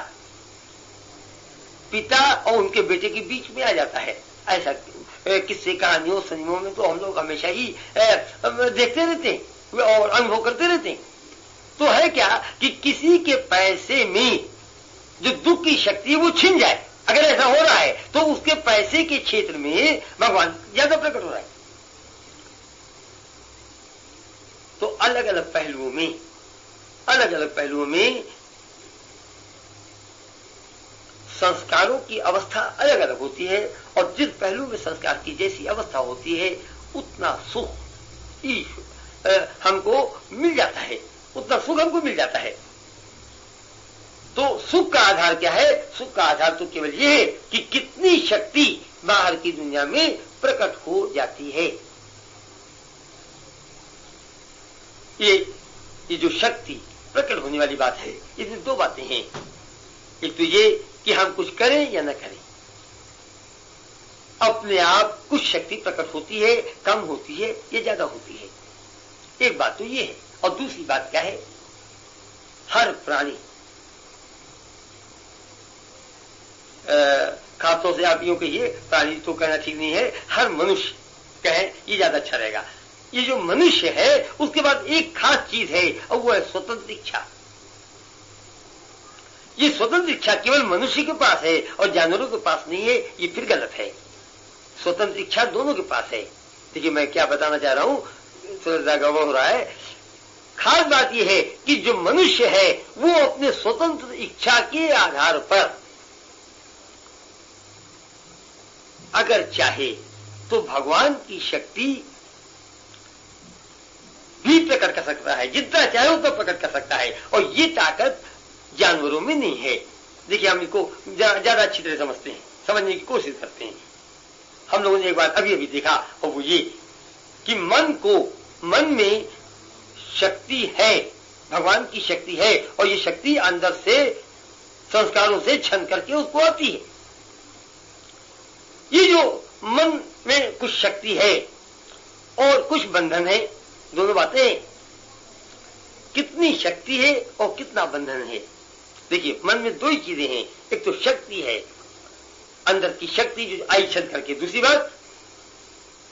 पिता और उनके बेटे के बीच में आ जाता है। ऐसा किस्से कहानियों सनियों में तो हम लोग हमेशा ही देखते रहते हैं और अनुभव करते रहते हैं। तो है क्या कि किसी के पैसे में जो दुख की शक्ति है वो छिन जाए। अगर ऐसा हो रहा है तो उसके पैसे के क्षेत्र में भगवान ज्यादा प्रकट हो रहा है। तो अलग अलग पहलुओं में संस्कारों की अवस्था अलग अलग होती है, और जिस पहलू में संस्कार की जैसी अवस्था होती है उतना सुख हमको मिल जाता है, उतना सुख हमको मिल जाता है। तो सुख का आधार क्या है? सुख का आधार तो केवल ये है कि कितनी शक्ति बाहर की दुनिया में प्रकट हो जाती है। ये जो शक्ति प्रकट होने वाली बात है, इसमें दो बातें हैं। एक तो ये कि हम कुछ करें या न करें, अपने आप कुछ शक्ति प्रकट होती है, कम होती है या ज्यादा होती है। एक बात तो ये है, और दूसरी बात क्या है? हर प्राणी, खासतौर से आप यूं कहिए, प्राणी तो कहना ठीक नहीं है, हर मनुष्य कहें ये ज्यादा अच्छा रहेगा। ये जो मनुष्य है उसके बाद एक खास चीज है, और वो है स्वतंत्र इच्छा। ये स्वतंत्र इच्छा केवल मनुष्य के पास है और जानवरों के पास नहीं है, ये फिर गलत है। स्वतंत्र इच्छा दोनों के पास है। देखिए मैं क्या बताना चाह रहा हूं, थोड़ा गड़बड़ हो रहा है। खास बात यह है कि जो मनुष्य है वो अपने स्वतंत्र इच्छा के आधार पर अगर चाहे तो भगवान की शक्ति भी प्रकट कर सकता है, जितना चाहे उतना प्रकट कर सकता है, और ये ताकत जानवरों में नहीं है। देखिए हम इसको ज्यादा अच्छी तरह समझते हैं, समझने की कोशिश करते हैं। हम लोगों ने एक बात अभी देखा, और वो ये कि मन में शक्ति है, भगवान की शक्ति है, और ये शक्ति अंदर से संस्कारों से छन करके उसको आती है। ये जो मन में कुछ शक्ति है और कुछ बंधन है, दोनों बातें, कितनी शक्ति है और कितना बंधन है। देखिए मन में दो ही चीजें हैं, एक तो शक्ति है, अंदर की शक्ति जो आई छन करके, दूसरी बात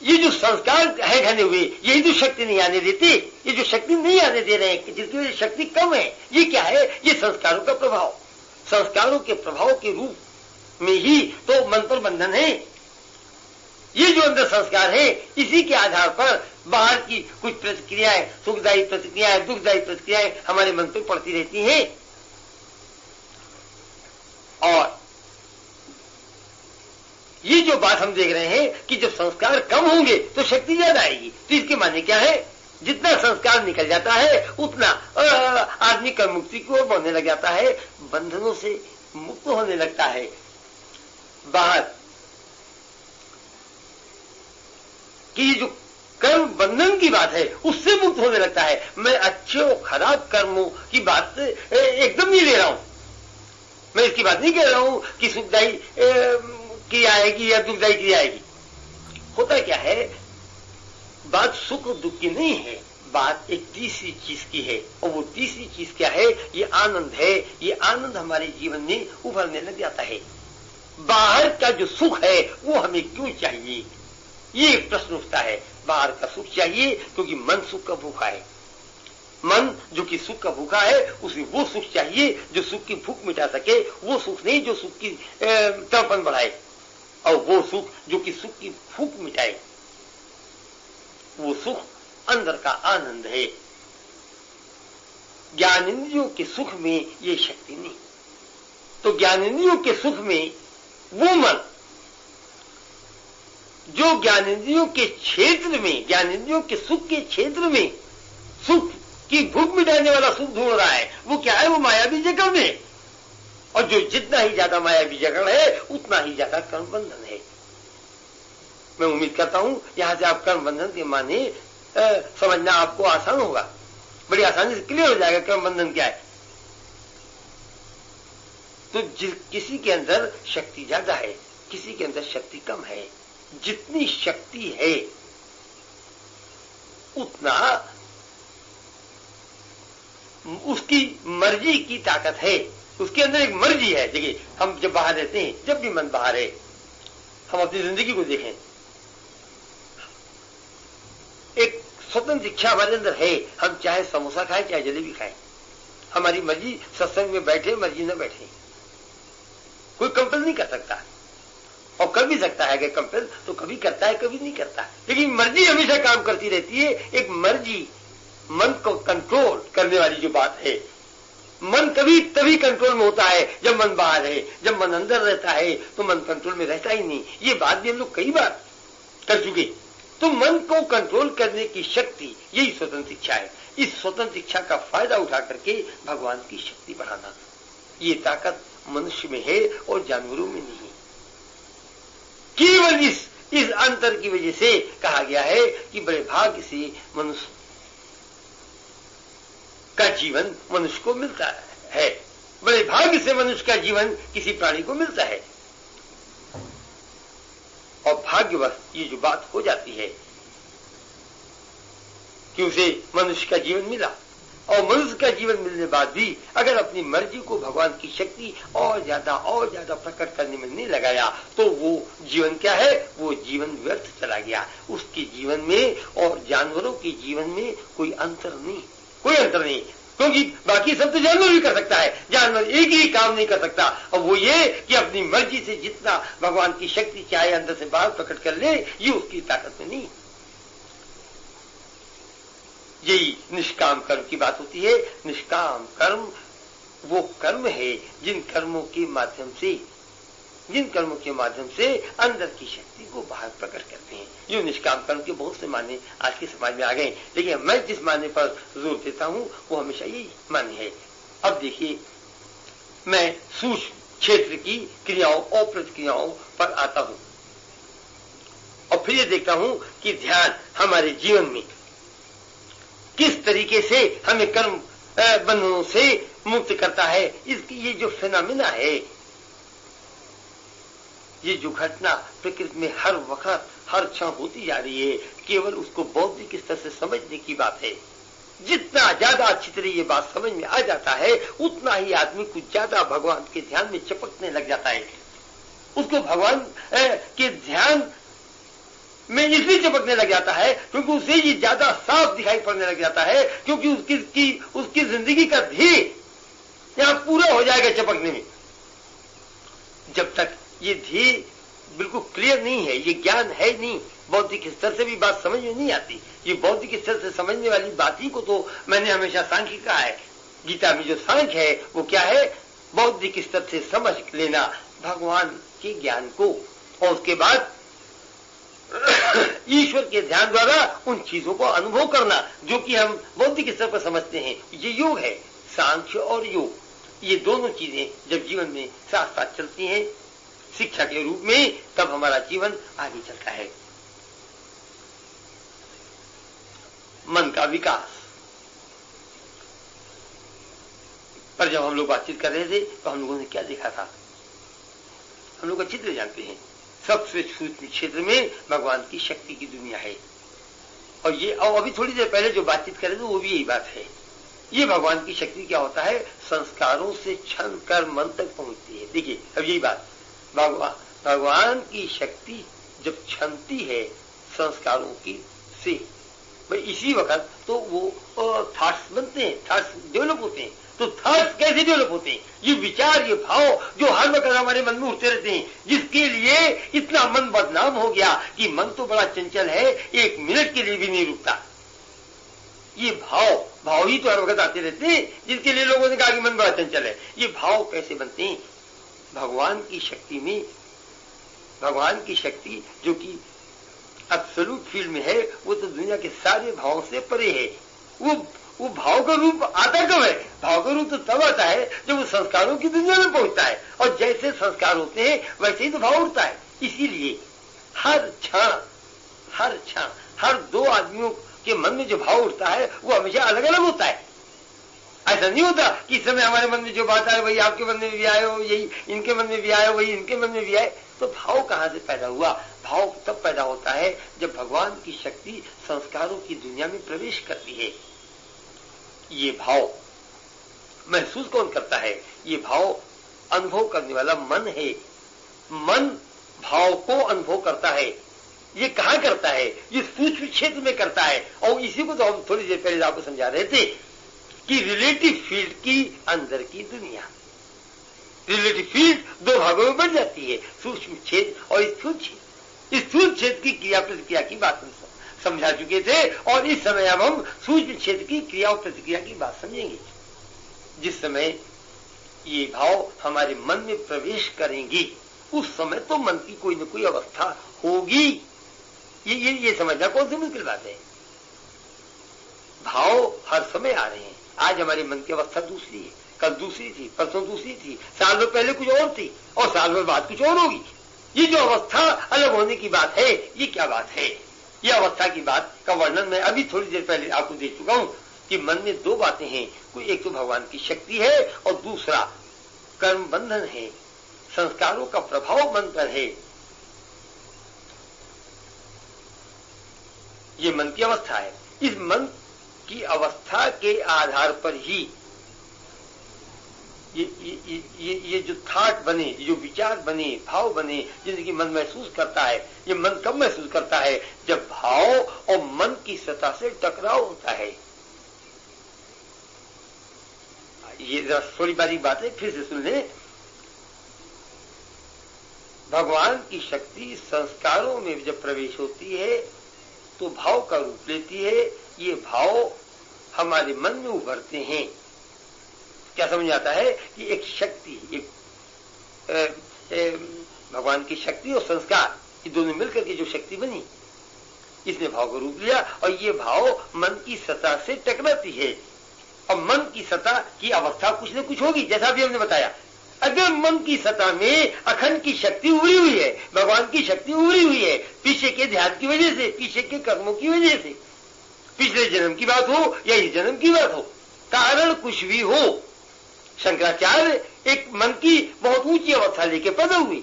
ये जो संस्कार है घने हुए, यही जो शक्ति नहीं आने देते, ये जो शक्ति नहीं आने दे रहे हैं, जिसकी वजह से शक्ति कम है, ये क्या है? ये संस्कारों का प्रभाव। संस्कारों के प्रभाव के रूप में ही तो मन पर बंधन है। ये जो अंदर संस्कार है, इसी के आधार पर बाहर की कुछ प्रतिक्रियाएं, सुखदायी प्रतिक्रियाएं, दुखदायी प्रतिक्रियाएं हमारे मन पर पड़ती रहती हैं। और ये जो बात हम देख रहे हैं कि जब संस्कार कम होंगे तो शक्ति ज्यादा आएगी, तो इसके माने क्या है? जितना संस्कार निकल जाता है उतना आदमी कर्म मुक्ति की ओर बढ़ने लग जाता है, बंधनों से मुक्त होने लगता है। बाहर कि जो कर्म बंधन की बात है, उससे मुक्त होने लगता है। मैं अच्छे और खराब कर्मों की बात एकदम नहीं ले रहा हूं। मैं इसकी बात नहीं कह रहा हूं कि सुखदायी क्रिया आएगी या दुखदायी क्रिया आएगी। होता क्या है, बात सुख और दुख की नहीं है, बात एक तीसरी चीज की है। और वो तीसरी चीज क्या है? ये आनंद है। ये आनंद हमारे जीवन में उभरने लग जाता है। बाहर का जो सुख है वो हमें क्यों चाहिए, ये एक प्रश्न उठता है। बाहर का सुख चाहिए क्योंकि मन सुख का भूखा है। मन जो कि सुख का भूखा है, उसे वो सुख चाहिए जो सुख की भूख मिटा सके, वो सुख नहीं जो सुख की तड़पन बढ़ाए, और वो सुख जो कि सुख की भूख मिटाए। वो सुख अंदर का आनंद है। ज्ञानेंद्रियों के सुख में ये शक्ति नहीं। तो ज्ञानेंद्रियों के सुख में वो मन जो ज्ञानेंद्रियों के क्षेत्र में, ज्ञानेंद्रियों के सुख के क्षेत्र में सुख की भूख मिटाने वाला सुख ढूंढ रहा है, वो क्या है? वो मायावी जगत में। और जो जितना ही ज्यादा मायावी जगत है उतना ही ज्यादा कर्म बंधन है। मैं उम्मीद करता हूं यहां से आप कर्म बंधन के माने समझना आपको आसान होगा, बड़ी आसानी से क्लियर हो जाएगा कर्म बंधन क्या है। तो किसी के अंदर शक्ति ज्यादा है, किसी के अंदर शक्ति कम है। जितनी शक्ति है उतना उसकी मर्जी की ताकत है। उसके अंदर एक मर्जी है। देखिए, हम जब बाहर रहते हैं, जब भी मन बाहर है, हम अपनी जिंदगी को देखें, एक स्वतंत्र इच्छा हमारे अंदर है। हम चाहे समोसा खाएं चाहे जलेबी खाएं, हमारी मर्जी। सत्संग में बैठे मर्जी न बैठे, कोई कंपेल नहीं कर सकता। और कर भी सकता है कि कंपेल तो कभी करता है कभी नहीं करता, लेकिन मर्जी हमेशा काम करती रहती है। एक मर्जी, मन को कंट्रोल करने वाली जो बात है। मन कभी तभी कंट्रोल में होता है जब मन बाहर है। जब मन अंदर रहता है तो मन कंट्रोल में रहता ही नहीं। ये बात भी हम लोग कई बार कर चुके। तो मन को कंट्रोल करने की शक्ति यही स्वतंत्र इच्छा है। इस स्वतंत्र इच्छा का फायदा उठा करके भगवान की शक्ति बढ़ाना, ये ताकत मनुष्य में है और जानवरों में नहीं। केवल इस अंतर की वजह से कहा गया है कि बड़े भाग्य से मनुष्य का जीवन मनुष्य को मिलता है। बड़े भाग्य से मनुष्य का जीवन किसी प्राणी को मिलता है। और भाग्यवश ये जो बात हो जाती है कि उसे मनुष्य का जीवन मिला, और मनुष्य का जीवन मिलने बाद भी अगर अपनी मर्जी को भगवान की शक्ति और ज्यादा प्रकट करने में नहीं लगाया तो वो जीवन क्या है? वो जीवन व्यर्थ चला गया। उसके जीवन में और जानवरों के जीवन में कोई अंतर नहीं, कोई अंतर नहीं। क्योंकि बाकी सब तो जानवर भी कर सकता है, जानवर एक ही काम नहीं कर सकता, और वो ये कि अपनी मर्जी से जितना भगवान की शक्ति चाहे अंदर से बाहर प्रकट कर ले, ये उसकी ताकत में नहीं। यही निष्काम कर्म की बात होती है। निष्काम कर्म वो कर्म है जिन कर्मों के माध्यम से अंदर की शक्ति को बाहर प्रकट करते हैं। ये निष्काम कर्म के बहुत से मान्य आज के समाज में आ गए, लेकिन मैं जिस मान्य पर जोर देता हूं वो हमेशा यही मान्य है। अब देखिए, मैं सूक्ष्म क्षेत्र की क्रियाओं और प्रतिक्रियाओं पर आता हूं और फिर ये देखता हूं कि ध्यान हमारे जीवन में किस तरीके से हमें कर्म बंधनों से मुक्त करता है। इसकी ये जो फिनोमिना है, ये जो घटना प्रकृति में हर वक्त हर क्षण होती जा रही है, केवल उसको बौद्धिक स्तर से समझने की बात है। जितना ज्यादा अच्छी तरह ये बात समझ में आ जाता है उतना ही आदमी कुछ ज्यादा भगवान के ध्यान में चिपकने लग जाता है। उसको भगवान के ध्यान में इसलिए चिपकने लग जाता है क्योंकि उसे ये ज्यादा साफ दिखाई पड़ने लग जाता है, क्योंकि उसकी जिंदगी का ध्येय यहां पूरा हो जाएगा चिपकने में। जब तक ये ध्येय बिल्कुल क्लियर नहीं है, ये ज्ञान है नहीं, बौद्धिक स्तर से भी बात समझ में नहीं आती। ये बौद्धिक स्तर से समझने वाली बात ही को तो मैंने हमेशा सांख्य कहा है। गीता में जो सांख्य है वो क्या है? बौद्धिक स्तर से समझ लेना भगवान के ज्ञान को, और उसके बाद ईश्वर के ध्यान द्वारा उन चीजों को अनुभव करना जो कि हम बौद्धिक स्तर पर समझते हैं। ये योग है। सांख्य और योग, ये दोनों चीजें जब जीवन में साथ साथ चलती हैं शिक्षा के रूप में, तब हमारा जीवन आगे चलता है। मन का विकास। पर जब हम लोग बातचीत कर रहे थे तो हम लोगों ने क्या देखा था? हम लोग अच्छी तरह जानते हैं सबसे सूक्ष्म क्षेत्र में भगवान की शक्ति की दुनिया है। और ये अभी थोड़ी देर पहले जो बातचीत कर रहे थे वो भी यही बात है। ये भगवान की शक्ति क्या होता है? संस्कारों से छन कर मन तक पहुंचती है। देखिए अब यही बात, भगवान की शक्ति जब छनती है संस्कारों की से, भाई इसी वक्त तो वो थॉट्स बनते हैं, थॉट्स डेवलप होते हैं। तो थॉट्स कैसे डेवलप होते हैं? ये विचार, ये भाव जो हर वक्त हमारे मन में उठते रहते हैं, जिसके लिए इतना मन बदनाम हो गया कि मन तो बड़ा चंचल है, एक मिनट के लिए भी नहीं रुकता। ये भाव ही तो हर वक्त आते रहते हैं, जिसके लिए लोगों ने कहा कि मन बड़ा चंचल है। ये भाव कैसे बनते हैं? भगवान की शक्ति में, भगवान की शक्ति जो कि एब्सोल्यूट फील्ड में है, वो तो दुनिया के सारे भावों से परे है। वो भाव का रूप आता कब है? भाव का रूप तो तब आता है जब वो संस्कारों की दुनिया में पहुंचता है, और जैसे संस्कार होते हैं वैसे ही तो भाव उठता है। इसीलिए हर क्षण हर दो आदमियों के मन में जो भाव उठता है वो हमेशा अलग अलग होता है। ऐसा नहीं होता कि इस समय हमारे मन में जो बात आए वही आपके मन में भी आए हो, यही इनके मन में भी आए, वही इनके मन में भी आए। तो भाव कहां से पैदा हुआ? भाव तब पैदा होता है जब भगवान की शक्ति संस्कारों की दुनिया में प्रवेश करती है। ये भाव महसूस कौन करता है? ये भाव अनुभव करने वाला मन है। मन भाव को अनुभव करता है। ये कहां करता है? ये सूक्ष्म क्षेत्र में करता है। और इसी को तो हम थोड़ी देर पहले आपको समझा रहे थे कि रिलेटिव फील्ड की अंदर की दुनिया, रिलेटिव फील्ड दो भागों में बढ़ जाती है, सूक्ष्म क्षेत्र और स्थूल क्षेत्र। इस स्थूल क्षेत्र की क्रिया प्रतिक्रिया की बात हम समझा चुके थे, और इस समय अब हम सूक्ष्म क्षेत्र की क्रिया और प्रतिक्रिया की बात समझेंगे। जिस समय ये भाव हमारे मन में प्रवेश करेंगी उस समय तो मन की कोई न कोई अवस्था होगी। ये समझना कौन सी मुश्किल बात है? भाव हर समय आ रहे हैं। आज हमारे मन की अवस्था दूसरी है, कल दूसरी थी, परसों दूसरी थी, साल भर पहले कुछ और थी, और साल भर बाद कुछ और होगी। ये जो अवस्था अलग होने की बात है, ये क्या बात है? ये अवस्था की बात का वर्णन मैं अभी थोड़ी देर पहले आपको दे चुका हूं कि मन में दो बातें हैं। कोई एक तो भगवान की शक्ति है और दूसरा कर्म बंधन है, संस्कारों का प्रभाव मन पर है। ये मन की अवस्था है। इस मन की अवस्था के आधार पर ही ये जो थॉट बने, जो विचार बने, भाव बने, जिंदगी मन महसूस करता है। ये मन कब महसूस करता है? जब भाव और मन की सतह से टकराव होता है। ये जरा थोड़ी बारीक बात है, फिर से सुन ले। भगवान की शक्ति संस्कारों में जब प्रवेश होती है तो भाव का रूप लेती है। ये भाव हमारे मन में उभरते हैं। क्या समझ आता है कि एक शक्ति, एक भगवान की शक्ति और संस्कार, ये दोनों मिलकर के जो शक्ति बनी, इसने भाव का रूप लिया, और ये भाव मन की सतह से टकराती है। और मन की सतह की अवस्था कुछ न कुछ होगी, जैसा भी हमने बताया। अगर मन की सतह में अखंड की शक्ति उभरी हुई है, भगवान की शक्ति उभरी हुई है, पीछे के ध्यान की वजह से, पीछे के कर्मों की वजह से, पिछले जन्म की बात हो या इस जन्म की बात हो, कारण कुछ भी हो, शंकराचार्य एक मन की बहुत ऊंची अवस्था लेके पैदा हुए,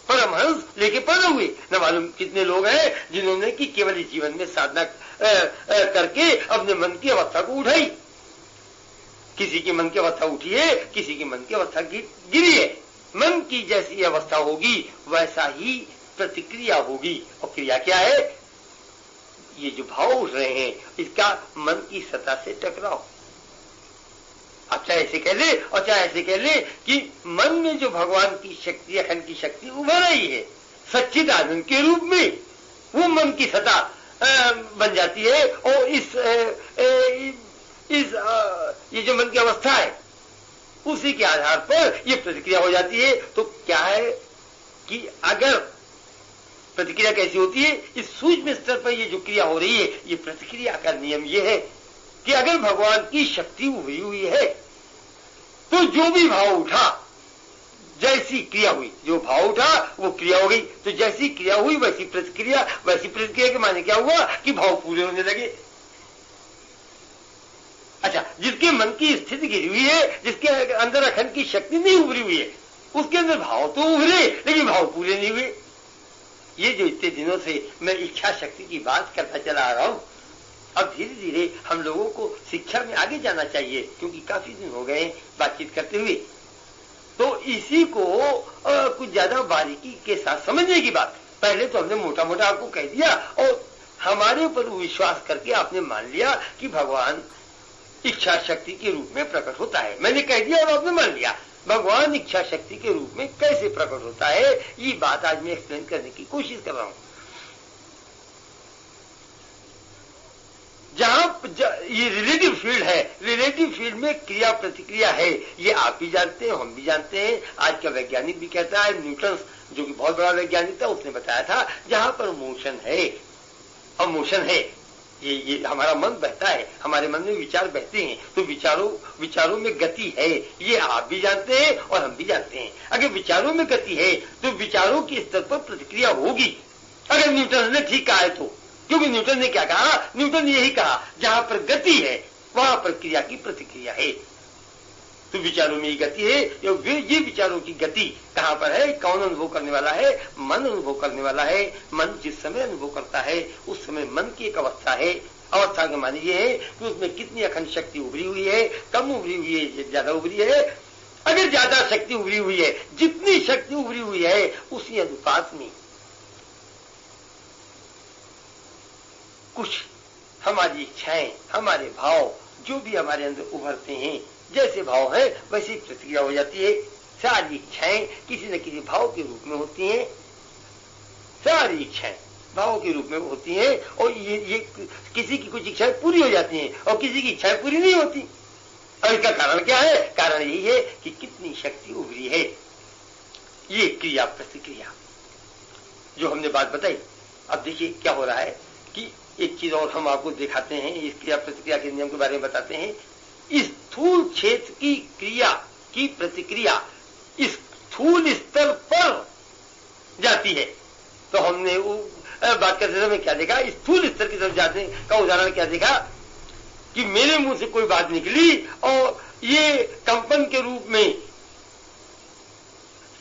परमहंस लेके पैदा हुए। न मालूम कितने लोग हैं जिन्होंने कि केवल इस जीवन में साधना करके अपने मन की अवस्था को उठाई। किसी की मन की अवस्था उठी है, किसी की मन की अवस्था गिरी है। मन की जैसी अवस्था होगी वैसा ही प्रतिक्रिया होगी। और क्रिया क्या है? ये जो भाव उठ रहे हैं इसका मन की सतह से टकराव। अब चाहे ऐसे कह ले और चाहे ऐसे कह ले कि मन में जो भगवान की शक्ति, अखंड की शक्ति उभर रही है सच्चिदानंद के रूप में, वो मन की सतह बन जाती है। और ये जो मन की अवस्था है उसी के आधार पर ये प्रतिक्रिया हो जाती है। तो क्या है कि अगर प्रतिक्रिया कैसी होती है, इस सूक्ष्म स्तर पर ये जो क्रिया हो रही है, ये प्रतिक्रिया का नियम ये है कि अगर भगवान की शक्ति उभरी हुई है तो जो भी भाव उठा, जैसी क्रिया हुई, जो भाव उठा वो क्रिया हो गई। तो जैसी क्रिया हुई वैसी प्रतिक्रिया, वैसी प्रतिक्रिया के माने क्या हुआ कि भाव पूरे होने लगे। अच्छा, जिसके मन की स्थिति गिरी हुई है, जिसके अंदर अखंड की शक्ति नहीं उभरी हुई है, उसके अंदर भाव तो उभरे लेकिन भाव पूरे नहीं हुए। ये जो इतने दिनों से मैं इच्छा शक्ति की बात करता चला आ रहा हूं, अब धीरे धीरे हम लोगों को शिक्षा में आगे जाना चाहिए, क्योंकि काफी दिन हो गए बातचीत करते हुए। तो इसी को कुछ ज्यादा बारीकी के साथ समझने की बात। पहले तो हमने मोटा मोटा आपको कह दिया और हमारे ऊपर विश्वास करके आपने मान लिया कि भगवान इच्छा शक्ति के रूप में प्रकट होता है। मैंने कह दिया और आपने मान लिया। भगवान इच्छा शक्ति के रूप में कैसे प्रकट होता है, ये बात आज मैं एक्सप्लेन करने की कोशिश कर रहा हूं। जहां ये रिलेटिव फील्ड है, रिलेटिव फील्ड में क्रिया प्रतिक्रिया है, ये आप भी जानते हैं, हम भी जानते हैं। आज का वैज्ञानिक भी कहता है, न्यूटन जो कि बहुत बड़ा वैज्ञानिक था, उसने बताया था जहां पर मोशन है और मोशन है, ये हमारा मन बहता है, हमारे मन में विचार बहते हैं, तो विचारों में गति है, ये आप भी जानते हैं और हम भी जानते हैं। अगर विचारों में गति है तो विचारों के स्तर पर प्रतिक्रिया होगी, अगर न्यूटन ने ठीक कहा है तो। क्योंकि न्यूटन ने क्या कहा, न्यूटन ने यही कहा जहां पर गति है वहां पर क्रिया की प्रतिक्रिया है। तो विचारों में ही गति है, ये विचारों की गति कहां पर है, कौन अनुभव करने वाला है, मन अनुभव करने वाला है। मन जिस समय अनुभव करता है उस समय मन की एक अवस्था है। अवस्था का मान ये है कि उसमें कितनी अखंड शक्ति उभरी हुई है, कम उभरी हुई है, ज्यादा उभरी है। अगर ज्यादा शक्ति उभरी हुई है, जितनी शक्ति उभरी हुई है उसी अनुपात में कुछ हमारी इच्छाएं, हमारे भाव जो भी हमारे अंदर उभरते हैं, जैसे भाव है वैसी प्रतिक्रिया हो जाती है। सारी इच्छाएं किसी न किसी भाव के रूप में होती हैं, सारी इच्छाएं भाव के रूप में होती हैं। और ये किसी की कुछ इच्छाएं पूरी हो जाती हैं और किसी की इच्छाएं पूरी नहीं होती। और इसका कारण क्या है, कारण यही है कि कितनी शक्ति उभरी है। ये क्रिया प्रतिक्रिया जो हमने बात बताई। अब देखिए क्या हो रहा है कि एक चीज और हम आपको दिखाते हैं, इस क्रिया प्रतिक्रिया के नियम के बारे में बताते हैं। इस स्थूल क्षेत्र की क्रिया की प्रतिक्रिया इस स्थूल स्तर पर जाती है। तो हमने वो बात करते समय क्या देखा, स्थूल स्तर की तरफ जाने का उदाहरण क्या देखा कि मेरे मुंह से कोई बात निकली और ये कंपन के रूप में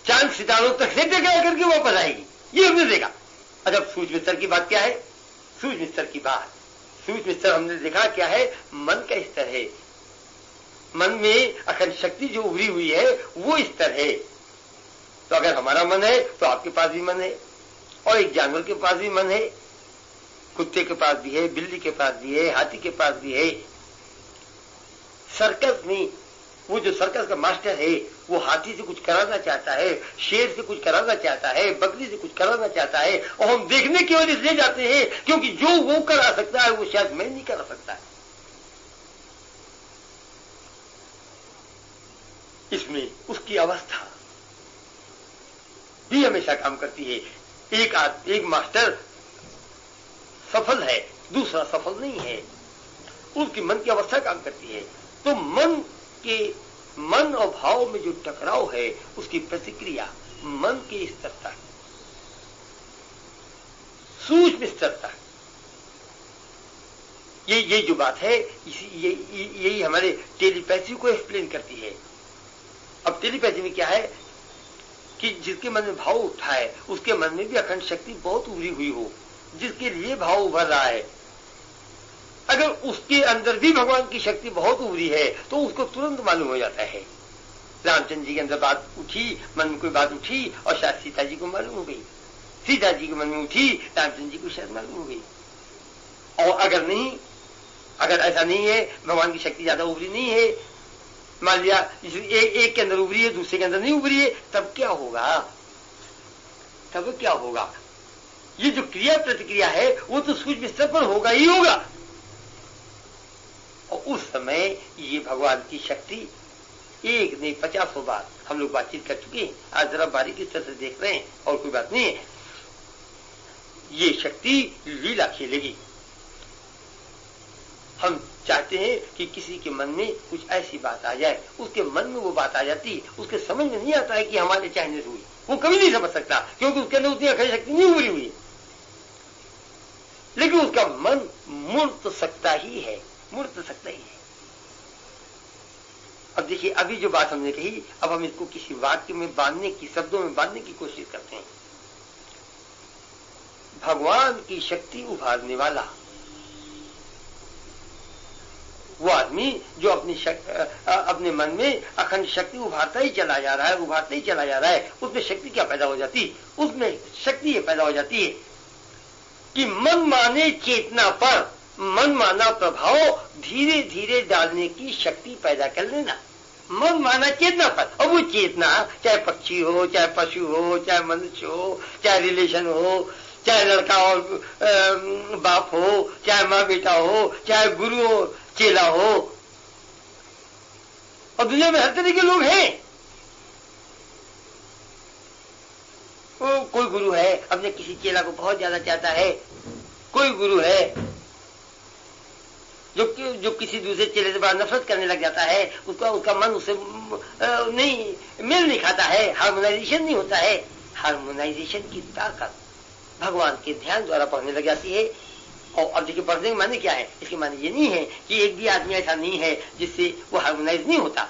चांद सितारों तक से टकरा करके वापस आएगी, ये हमने देखा। अच्छा, सूक्ष्म स्तर की बात क्या है, सूक्ष्म स्तर की बात, सूक्ष्म स्तर हमने देखा क्या है, मन का स्तर है। मन में अखंड शक्ति जो उभरी हुई है वो स्तर है। तो अगर हमारा मन है तो आपके पास भी मन है और एक जानवर के पास भी मन है, कुत्ते के पास भी है, बिल्ली के पास भी है, हाथी के पास भी है। सर्कस में वो जो सर्कस का मास्टर है वो हाथी से कुछ कराना चाहता है, शेर से कुछ कराना चाहता है, बकरी से कुछ कराना चाहता है, और हम देखने केवल इसलिए जाते हैं क्योंकि जो वो करा सकता है वो शायद मैं नहीं करा सकता। इसमें उसकी अवस्था भी हमेशा काम करती है। एक मास्टर सफल है, दूसरा सफल नहीं है, उसकी मन की अवस्था काम करती है। तो मन और भाव में जो टकराव है उसकी प्रतिक्रिया मन के स्तर तक, सूक्ष्म स्तर तक, ये जो बात है यही हमारे टेलीपैथी को एक्सप्लेन करती है। अब टेलीपैथी में क्या है कि जिसके मन में भाव उठा है उसके मन में भी अखंड शक्ति बहुत उभरी हुई हो, जिसके लिए भाव उभर रहा है, अगर उसके अंदर भी भगवान की शक्ति बहुत उभरी है तो उसको तुरंत मालूम हो जाता है। रामचंद्र जी के अंदर बात उठी, मन में कोई बात उठी और शायद सीता जी को मालूम हो गई, सीता जी के मन में उठी, रामचंद्र जी को शायद मालूम हो गई। और अगर ऐसा नहीं है, भगवान की शक्ति ज्यादा उभरी नहीं है, मान लिया एक के अंदर उभरी है दूसरे के अंदर नहीं उभरी है, तब क्या होगा? ये जो क्रिया प्रतिक्रिया है वो तो सूक्ष्म स्तर पर होगा ही होगा। और उस समय ये भगवान की शक्ति एक नहीं 50 बार हम लोग बातचीत कर चुके हैं, आज जरा बारीकी से देख रहे हैं और कोई बात नहीं है। ये शक्ति लीला खेलेगी। हम चाहते हैं कि किसी के मन में कुछ ऐसी बात आ जाए, उसके मन में वो बात आ जाती, उसके समझ में नहीं आता है कि हमारे चाहने से हुई, वो कभी नहीं समझ सकता क्योंकि उसके अंदर उतनी अखंड शक्ति नहीं उभरी हुई। लेकिन उसका मन मुड़ तो सकता ही है, अब देखिए, अभी जो बात हमने कही, अब हम इसको किसी वाक्य में बांधने की, शब्दों में बांधने की कोशिश करते हैं। भगवान की शक्ति उभारने वाला वो आदमी जो अपने मन में अखंड शक्ति उभारता ही चला जा रहा है, उभारता ही चला जा रहा है, उसमें शक्ति क्या पैदा हो जाती है? उसमें शक्ति ये पैदा हो जाती है कि मन माने चेतना पर मन माना प्रभाव धीरे धीरे डालने की शक्ति पैदा कर लेना। मन माना चेतना पर, और वो चेतना चाहे पक्षी हो, चाहे पशु हो, चाहे मनुष्य हो, चाहे रिलेशन हो, चाहे लड़का और बाप हो, चाहे माँ बेटा हो, चाहे गुरु हो, चेला हो, और दुनिया में हर तरह के लोग हैं। कोई गुरु है अपने किसी चेला को बहुत ज्यादा चाहता है, कोई गुरु है जो किसी दूसरे चेले से बड़ा नफरत करने लग जाता है, उसका मन उससे नहीं मेल नहीं खाता है, हार्मोनाइजेशन नहीं होता है। हार्मोनाइजेशन की ताकत भगवान के ध्यान द्वारा पढ़ने लग जाती है। और अब देखिए, पढ़ने के माने क्या है? इसके माने ये नहीं है कि एक भी आदमी ऐसा नहीं है जिससे वो हार्मोनाइज नहीं होता।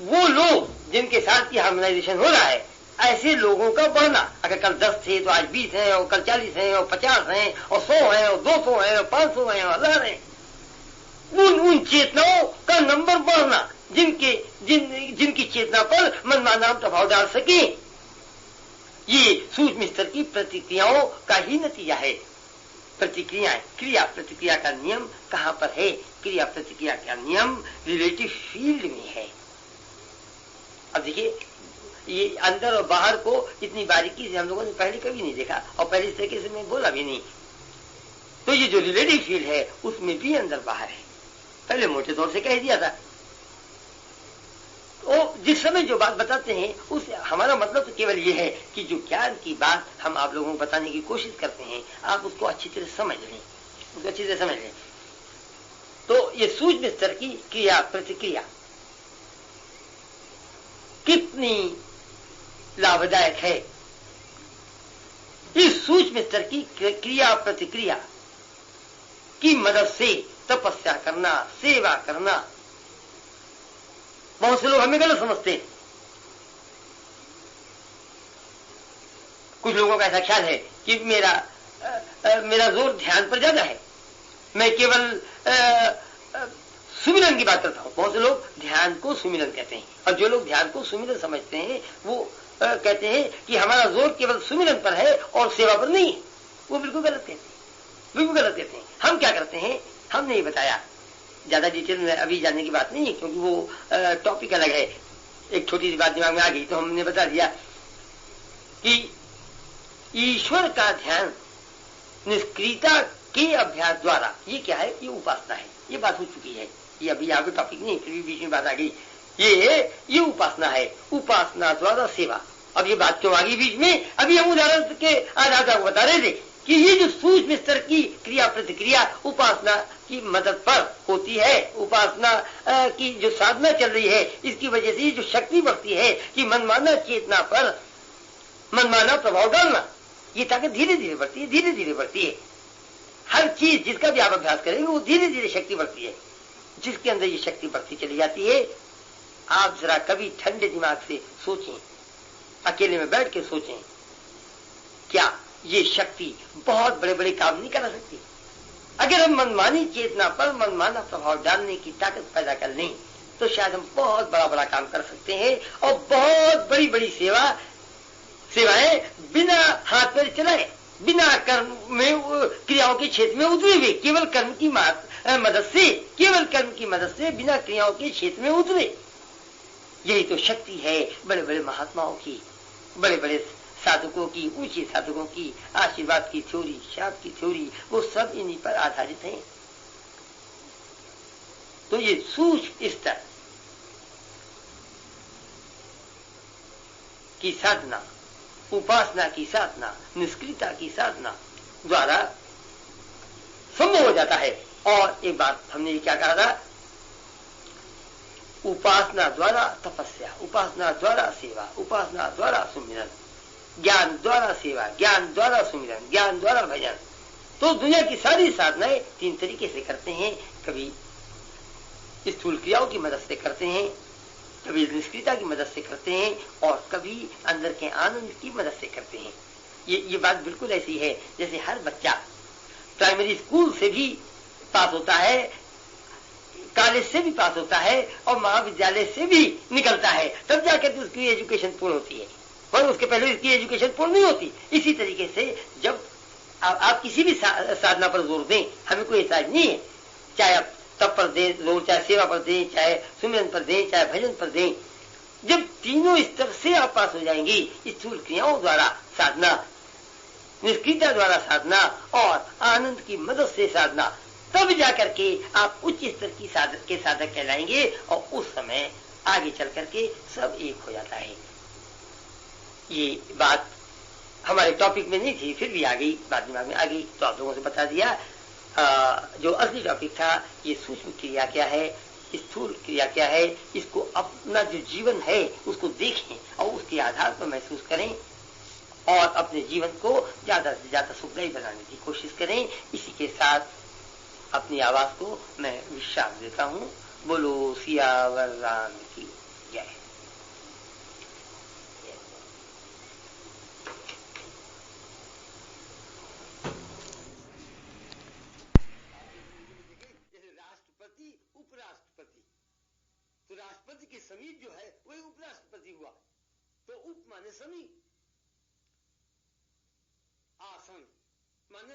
वो लोग जिनके साथ ये हार्मोनाइजेशन हो रहा है, ऐसे लोगों का बढ़ना, अगर कल 10 थे तो आज 20 हैं, और कल 40 हैं, और 50 हैं, और 100 हैं, और 200 हैं, और 500 हैं, और 1000 हैं, उन चेतनाओं का नंबर बढ़ना जिनकी चेतना पर मनमाना प्रभाव डाल सके, ये सूक्ष्म स्तर की प्रतिक्रियाओं का ही नतीजा है। प्रतिक्रियाएं, क्रिया प्रतिक्रिया का नियम कहां पर है? क्रिया प्रतिक्रिया का नियम रिलेटिव फील्ड में है। अब देखिए, ये अंदर और बाहर को इतनी बारीकी से हम लोगों ने पहले कभी नहीं देखा, और पहले इस तरीके से मैं बोला भी नहीं। तो ये जो रिलेटिव फील्ड है उसमें भी अंदर बाहर है, पहले मोटे तौर से कह दिया था। तो जिस समय जो बात बताते हैं उस हमारा मतलब तो केवल ये है कि जो ज्ञान की बात हम आप लोगों को बताने की कोशिश करते हैं, आप उसको अच्छी तरह समझ लें, उसको अच्छी तरह समझ लें। तो ये सूक्ष्म स्तर की क्रिया प्रतिक्रिया कितनी लाभदायक है। इस सूक्ष्म स्तर की क्रिया प्रतिक्रिया की मदद से तपस्या करना, सेवा करना, बहुत से लोग हमें गलत समझते हैं। कुछ लोगों का ऐसा ख्याल है कि मेरा जोर ध्यान पर ज्यादा है, मैं केवल सुमिरन की बात करता हूं। बहुत से लोग ध्यान को सुमिरन कहते हैं, और जो लोग ध्यान को सुमिरन समझते हैं वो कहते हैं कि हमारा जोर केवल सुमिरन पर है और सेवा पर नहीं है। वो बिल्कुल गलत कहते हैं, बिल्कुल गलत कहते हैं। हम क्या करते हैं, हमने ये बताया, ज्यादा डिटेल में अभी जाने की बात नहीं है क्योंकि वो टॉपिक अलग है। एक छोटी सी बात दिमाग में आ गई तो हमने बता दिया कि ईश्वर का ध्यान निष्क्रियता के अभ्यास द्वारा, ये क्या है? ये उपासना है। ये बात हो चुकी है, ये अभी यहाँ पे टॉपिक नहीं, फिर भी बीच में बात आ गई। ये उपासना है, उपासना द्वारा सेवा। अब ये बात क्यों आ गई बीच में? अभी हम उदाहरण के आधार पर बता रहे थे कि ये जो सूक्ष्म स्तर की क्रिया प्रतिक्रिया उपासना की मदद पर होती है, उपासना की जो साधना चल रही है, इसकी वजह से जो शक्ति बढ़ती है कि मनमाना चेतना पर मनमाना प्रभाव डालना, ये ताकत धीरे धीरे बढ़ती है, धीरे धीरे बढ़ती है। हर चीज जिसका भी आप अभ्यास करेंगे वो धीरे धीरे शक्ति बढ़ती है। जिसके अंदर ये शक्ति बढ़ती चली जाती है, आप जरा कभी ठंडे दिमाग से सोचें, अकेले में बैठ के सोचें, क्या ये शक्ति बहुत बड़े बड़े काम नहीं कर सकती? अगर हम मनमानी चेतना पर मनमाना प्रभाव डालने की ताकत पैदा कर लें तो शायद हम बहुत बड़ा बड़ा काम कर सकते हैं, और बहुत बड़ी बड़ी सेवाएं बिना हाथ पैर चलाए, बिना कर्म में क्रियाओं के क्षेत्र में उतरे हुए, केवल कर्म की मदद से, केवल कर्म की मदद से बिना क्रियाओं के क्षेत्र में उतरे। यही तो शक्ति है बड़े बड़े महात्माओं की, बड़े बड़े साधकों की, ऊंचे साधकों की, आशीर्वाद की थ्योरी, शाप की थ्योरी, वो सब इन्हीं पर आधारित हैं। तो ये सूक्ष्म स्तर की साधना, उपासना की साधना, निष्क्रियता की साधना द्वारा संभव हो जाता है। और एक बात हमने क्या कहा था, उपासना द्वारा तपस्या, उपासना द्वारा सेवा, उपासना द्वारा सुमिरन, ज्ञान द्वारा सेवा, ज्ञान द्वारा सुमिरन, ज्ञान द्वारा भजन। तो दुनिया की सारी साधनाएं 3 तरीके से करते हैं। कभी स्थूल क्रियाओं की मदद से करते हैं, कभी निष्क्रियता की मदद से करते हैं और कभी अंदर के आनंद की मदद से करते हैं। ये बात बिल्कुल ऐसी है जैसे हर बच्चा प्राइमरी स्कूल से भी पास होता है, कॉलेज से भी पास होता है और महाविद्यालय से भी निकलता है, तब जाकर उसकी एजुकेशन पूर्ण होती है, पर उसके पहले उसकी एजुकेशन पूर्ण नहीं होती। इसी तरीके से जब आप किसी भी साधना पर जोर दें, हमें कोई एतराज नहीं है, चाहे आप तप पर दें जोर, चाहे सेवा पर दें, चाहे सुमिरन पर दें, चाहे भजन पर दें, जब तीनों स्तर से आप पास हो जाएंगी, स्थूल क्रियाओं द्वारा साधना, निष्क्रियता द्वारा साधना और आनंद की मदद से साधना, तब जाकर के आप उच्च स्तर की साधक कहलाएंगे और उस समय आगे चल करके सब एक हो जाता है। ये बात हमारे टॉपिक में नहीं थी, फिर भी आ गई, बात दिमाग में आ गई तो आप लोगों से बता दिया। जो असली टॉपिक था ये सूक्ष्म क्रिया क्या है, स्थूल क्रिया क्या है, इसको अपना जो जीवन है उसको देखें और उसके आधार पर महसूस करें और अपने जीवन को ज्यादा से ज्यादा सुखदायी बनाने की कोशिश करें। इसी के साथ अपनी आवाज को मैं विश्राम देता हूँ। बोलो सियावर राम की जय। राष्ट्रपति उपराष्ट्रपति, तो राष्ट्रपति के समीप जो है वही उपराष्ट्रपति हुआ, तो उप माने समीप, आसन माने